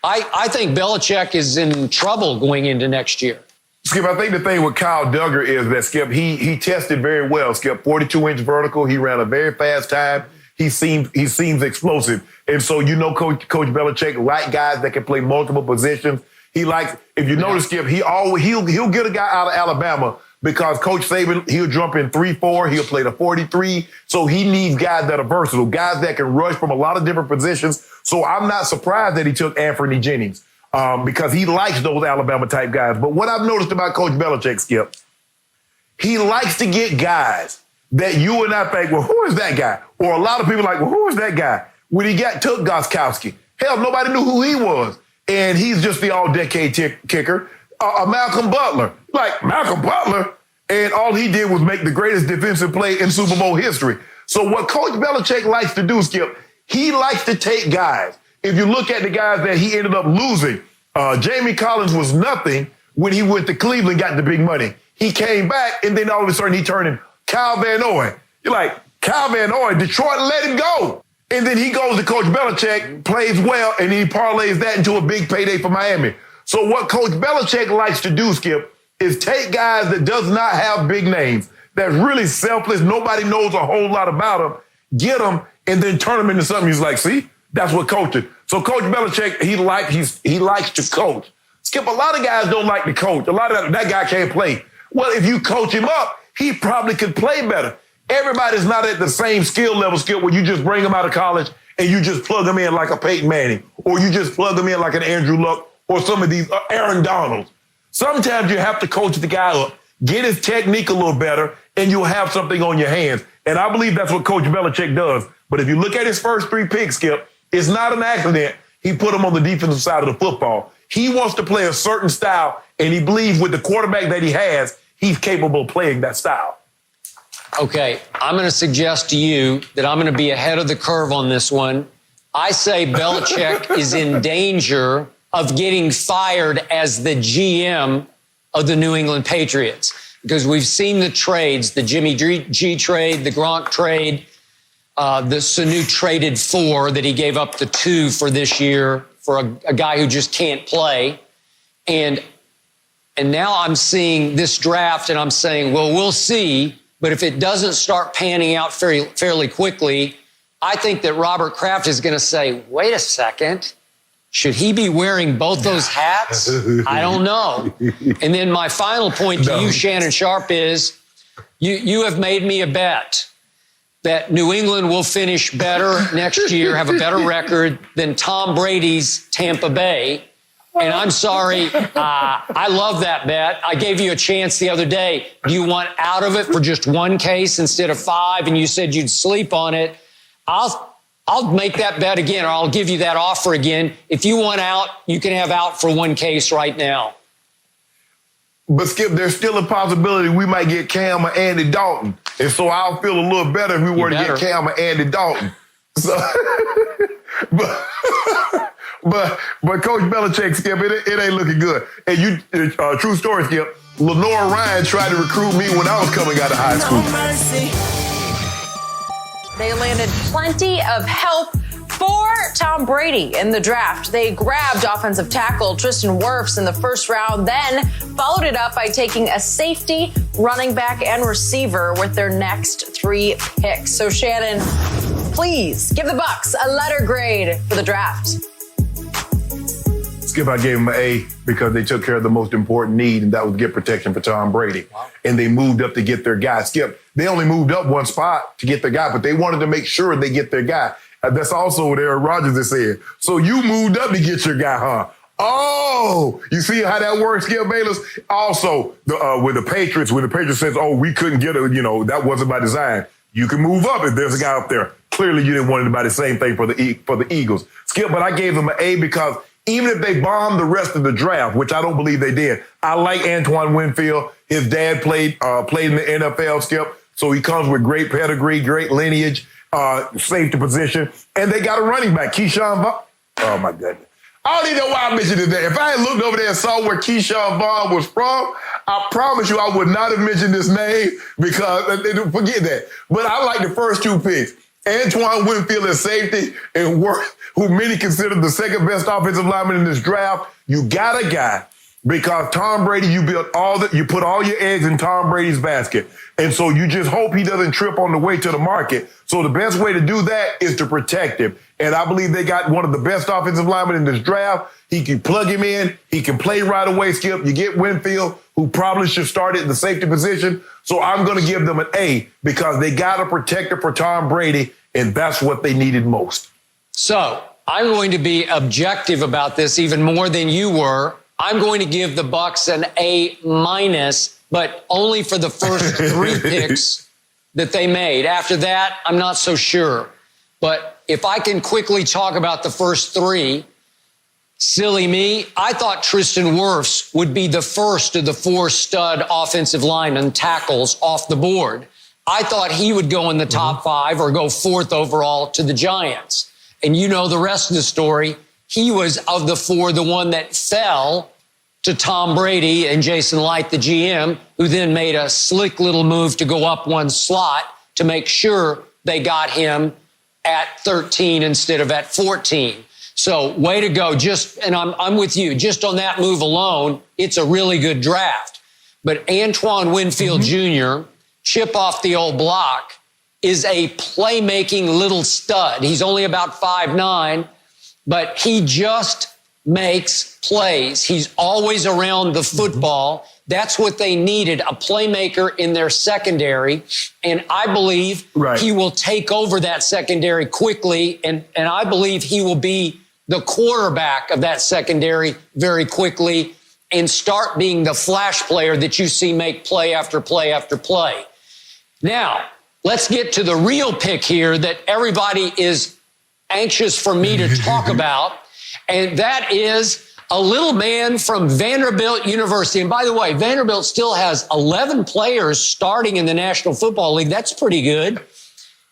I think Belichick is in trouble going into next year. Skip, I think the thing with Kyle Duggar is that, Skip, he tested very well. Skip, 42-inch vertical. He ran a very fast time. He seems explosive. And so, Coach Belichick likes guys that can play multiple positions. He likes, if you notice, Skip, he'll get a guy out of Alabama because Coach Saban, he'll jump in 3-4. He'll play the 43. So he needs guys that are versatile, guys that can rush from a lot of different positions. So I'm not surprised that he took Anthony Jennings because he likes those Alabama-type guys. But what I've noticed about Coach Belichick, Skip, he likes to get guys that you and I think, well, who is that guy? Or a lot of people are like, well, who is that guy? When he took Gostkowski, hell, nobody knew who he was. And he's just the all-decade kicker. Malcolm Butler. Like, Malcolm Butler? And all he did was make the greatest defensive play in Super Bowl history. So what Coach Belichick likes to do, Skip, he likes to take guys. If you look at the guys that he ended up losing, Jamie Collins was nothing when he went to Cleveland, got the big money. He came back, and then all of a sudden he turned in Kyle Van Noy. You're like, Kyle Van Noy, Detroit let him go. And then he goes to Coach Belichick, plays well, and he parlays that into a big payday for Miami. So what Coach Belichick likes to do, Skip, is take guys that does not have big names, that's really selfless, nobody knows a whole lot about them, get them, and then turn them into something. He's like, see, that's what coaching. So Coach Belichick, he likes to coach. Skip, a lot of guys don't like to coach. A lot of that guy can't play. Well, if you coach him up, he probably could play better. Everybody's not at the same skill level, Skip, where you just bring them out of college and you just plug them in like a Peyton Manning, or you just plug them in like an Andrew Luck, or some of these Aaron Donalds. Sometimes you have to coach the guy up, get his technique a little better, and you'll have something on your hands. And I believe that's what Coach Belichick does. But if you look at his first 3 picks, Skip, it's not an accident. He put them on the defensive side of the football. He wants to play a certain style, and he believes with the quarterback that he has, he's capable of playing that style. Okay, I'm going to suggest to you that I'm going to be ahead of the curve on this one. I say Belichick is in danger of getting fired as the GM of the New England Patriots because we've seen the trades, the Jimmy G trade, the Gronk trade, the Sanu traded 4 that he gave up the 2 for this year for a guy who just can't play. And now I'm seeing this draft and I'm saying, well, we'll see. But if it doesn't start panning out fairly quickly, I think that Robert Kraft is going to say, wait a second, should he be wearing both those hats? I don't know. And then my final point to you, Shannon Sharpe, is you have made me a bet that New England will finish better next year, have a better record than Tom Brady's Tampa Bay. And I'm sorry, I love that bet. I gave you a chance the other day. Do you want out of it for just 1 case instead of 5? And you said you'd sleep on it. I'll make that bet again, or I'll give you that offer again. If you want out, you can have out for 1 case right now. But Skip, there's still a possibility we might get Cam or Andy Dalton. And so I'll feel a little better if we were to get Cam or Andy Dalton. So, But Coach Belichick, Skip, it ain't looking good. And you, true story, Skip, Lenore Ryan tried to recruit me when I was coming out of high school. They landed plenty of help for Tom Brady in the draft. They grabbed offensive tackle Tristan Wirfs in the first round, then followed it up by taking a safety, running back, and receiver with their next 3 picks. So Shannon, please give the Bucs a letter grade for the draft. Skip, I gave him an A because they took care of the most important need, and that was get protection for Tom Brady. Wow. And they moved up to get their guy. Skip, they only moved up one spot to get their guy, but they wanted to make sure they get their guy. That's also what Aaron Rodgers has said. So you moved up to get your guy, huh? Oh, you see how that works, Skip Bayless? Also, with the Patriots, when the Patriots says, oh, we couldn't get that wasn't by design. You can move up if there's a guy up there. Clearly, you didn't want to buy the same thing for the Eagles. Skip, but I gave them an A because even if they bombed the rest of the draft, which I don't believe they did, I like Antoine Winfield. His dad played in the NFL, Skip, so he comes with great pedigree, great lineage, safety position, and they got a running back, Keyshawn Vaughn. Oh, my goodness. I don't even know why I mentioned it there. If I had looked over there and saw where Keyshawn Vaughn was from, I promise you I would not have mentioned his name because, forget that. But I like the first two picks. Antoine Winfield at safety and who many consider the second best offensive lineman in this draft. You got a guy because Tom Brady, you put all your eggs in Tom Brady's basket. And so you just hope he doesn't trip on the way to the market. So the best way to do that is to protect him. And I believe they got one of the best offensive linemen in this draft. He can plug him in. He can play right away, Skip. You get Winfield, who probably should start at the safety position. So I'm going to give them an A because they got a protector for Tom Brady, and that's what they needed most. So I'm going to be objective about this even more than you were. I'm going to give the Bucs an A-, but only for the first three picks that they made. After that, I'm not so sure. But if I can quickly talk about the first three, silly me, I thought Tristan Wirfs would be the first of the four stud offensive linemen tackles off the board. I thought he would go in the top five or go fourth overall to the Giants. And you know the rest of the story. He was, of the four, the one that fell to Tom Brady and Jason Light, the GM, who then made a slick little move to go up one slot to make sure they got him at 13 instead of at 14. So way to go. And I'm with you. Just on that move alone, it's a really good draft. But Antoine Winfield Jr., chip off the old block, is a playmaking little stud. He's only about 5'9", but he just makes plays. He's always around the football. That's what they needed, a playmaker in their secondary. And I believe he will take over that secondary quickly. And I believe he will be the quarterback of that secondary very quickly and start being the flash player that you see make play after play after play. Now, let's get to the real pick here that everybody is anxious for me to talk about. And that is a little man from Vanderbilt University. And by the way, Vanderbilt still has 11 players starting in the National Football League. That's pretty good.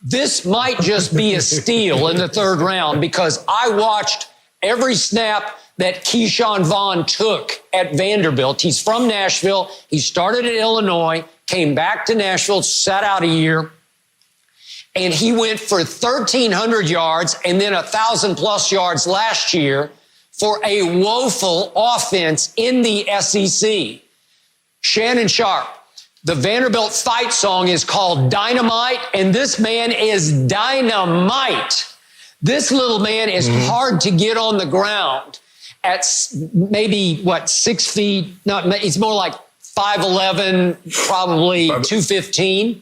This might just be a steal in the third round because I watched every snap that Keyshawn Vaughn took at Vanderbilt. He's from Nashville. He started at Illinois, came back to Nashville, sat out a year, and he went for 1,300 yards and then 1,000+ yards last year for a woeful offense in the SEC. Shannon Sharpe, the Vanderbilt fight song is called Dynamite, and this man is dynamite. This little man is hard to get on the ground at maybe, 6 feet? No, he's more like 5'11", probably 215.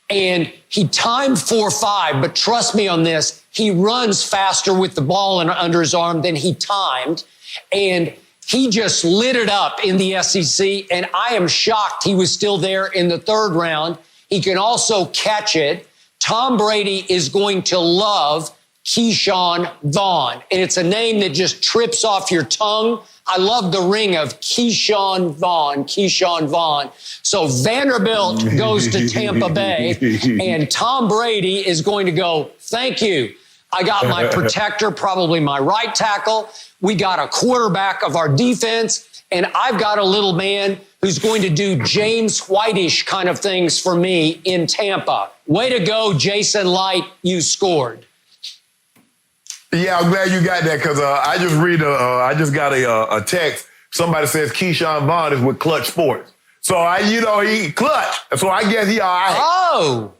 And he timed 4.5, but trust me on this, he runs faster with the ball under his arm than he timed. And he just lit it up in the SEC. And I am shocked he was still there in the third round. He can also catch it. Tom Brady is going to love Keyshawn Vaughn. And it's a name that just trips off your tongue. I love the ring of Keyshawn Vaughn. So Vanderbilt goes to Tampa Bay, and Tom Brady is going to go, thank you. I got my protector, probably my right tackle. We got a quarterback of our defense, and I've got a little man who's going to do James White-ish kind of things for me in Tampa. Way to go, Jason Light, you scored. Yeah, I'm glad you got that because I just got a text. Somebody says Keyshawn Vaughn is with Clutch Sports. So he clutch. So I guess he all right. Oh.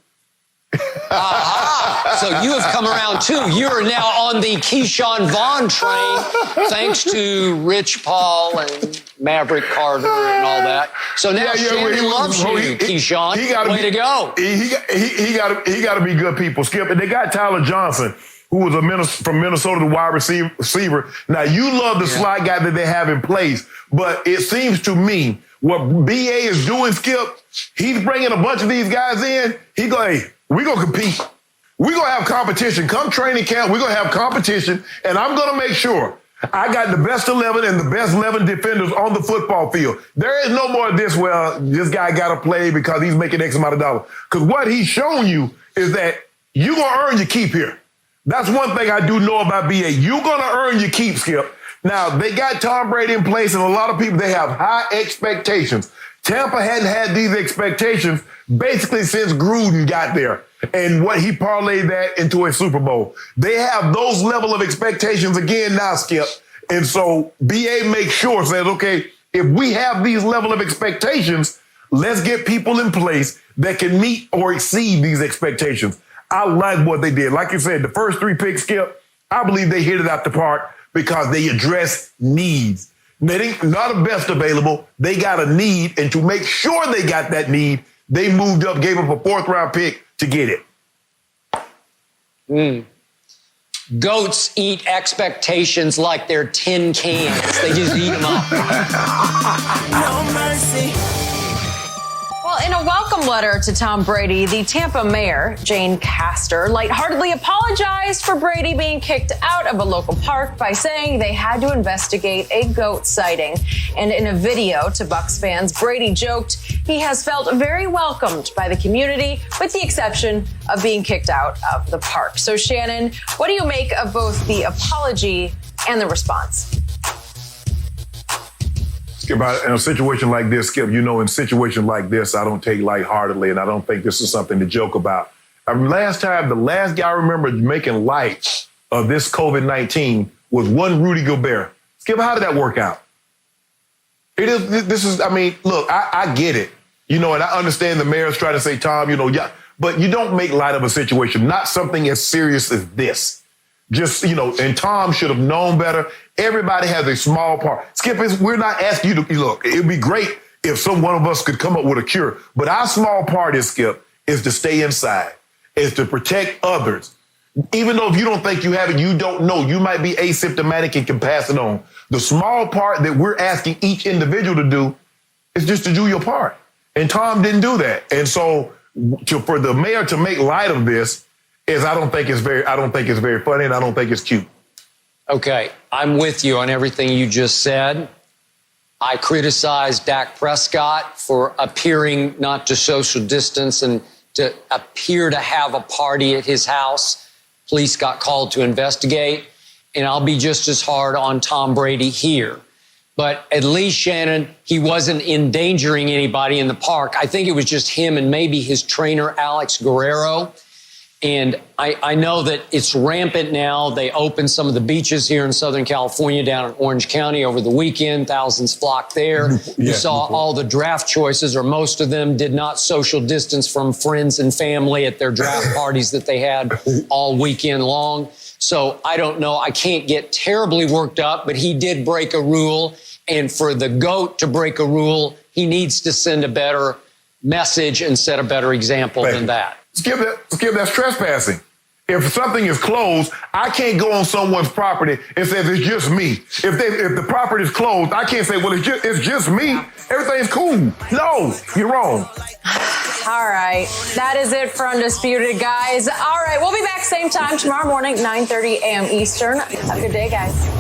Uh-huh. So you have come around too. You are now on the Keyshawn Vaughn train, thanks to Rich Paul and Maverick Carter and all that. So now Shannon loves you, Keyshawn. Way to go. He got to be good people, Skip. And they got Tyler Johnson, who was from Minnesota, the wide receiver. Now, you love the slot guy that they have in place, but it seems to me what BA is doing, Skip, he's bringing a bunch of these guys in. He go, hey, we're going to compete. We're going to have competition. Come training camp, we're going to have competition, and I'm going to make sure I got the best 11 and the best 11 defenders on the football field. There is no more of this, well, this guy got to play because he's making X amount of dollars. Because what he's shown you is that you're going to earn your keep here. That's one thing I do know about BA. You're going to earn your keep, Skip. Now, they got Tom Brady in place, and a lot of people, they have high expectations. Tampa hadn't had these expectations basically since Gruden got there and what he parlayed that into a Super Bowl. They have those level of expectations again now, Skip. And so BA makes sure, says, okay, if we have these level of expectations, let's get people in place that can meet or exceed these expectations. I like what they did. Like you said, the first 3 picks, Skip, I believe they hit it out the park because they address needs. They not the best available. They got a need, and to make sure they got that need, they moved up, gave up a 4th-round pick to get it. Goats eat expectations like they're tin cans. They just eat them up. No mercy. Well, in a welcome letter to Tom Brady, the Tampa mayor, Jane Castor, lightheartedly apologized for Brady being kicked out of a local park by saying they had to investigate a goat sighting. And in a video to Bucs fans, Brady joked he has felt very welcomed by the community, with the exception of being kicked out of the park. So, Shannon, what do you make of both the apology and the response? Skip, in a situation like this, Skip, in situations like this, I don't take lightheartedly, and I don't think this is something to joke about. The last guy I remember making light of this COVID-19 was one Rudy Gobert. Skip, how did that work out? Look, I get it, and I understand the mayor's trying to say, Tom, but you don't make light of a situation, not something as serious as this. Just, and Tom should have known better. Everybody has a small part. Skip, we're not asking you to, look, it'd be great if one of us could come up with a cure. But our small part is, Skip, is to stay inside, is to protect others. Even though if you don't think you have it, you don't know. You might be asymptomatic and can pass it on. The small part that we're asking each individual to do is just to do your part. And Tom didn't do that. And so for the mayor to make light of this, I don't think it's very funny, and I don't think it's cute. Okay, I'm with you on everything you just said. I criticized Dak Prescott for appearing not to social distance and to appear to have a party at his house. Police got called to investigate, and I'll be just as hard on Tom Brady here. But at least, Shannon, he wasn't endangering anybody in the park. I think it was just him and maybe his trainer, Alex Guerrero. And I know that it's rampant now. They opened some of the beaches here in Southern California, down in Orange County over the weekend. Thousands flocked there. You saw all the draft choices, or most of them, did not social distance from friends and family at their draft parties that they had all weekend long. So I don't know. I can't get terribly worked up, but he did break a rule. And for the GOAT to break a rule, he needs to send a better message and set a better example than that. Skip, that's trespassing. If something is closed, I can't go on someone's property and say it's just me. If the property is closed, I can't say, well, it's just me. Everything's cool. No, you're wrong. All right. That is it for Undisputed, guys. All right. We'll be back same time tomorrow morning, 9:30 a.m. Eastern. Have a good day, guys.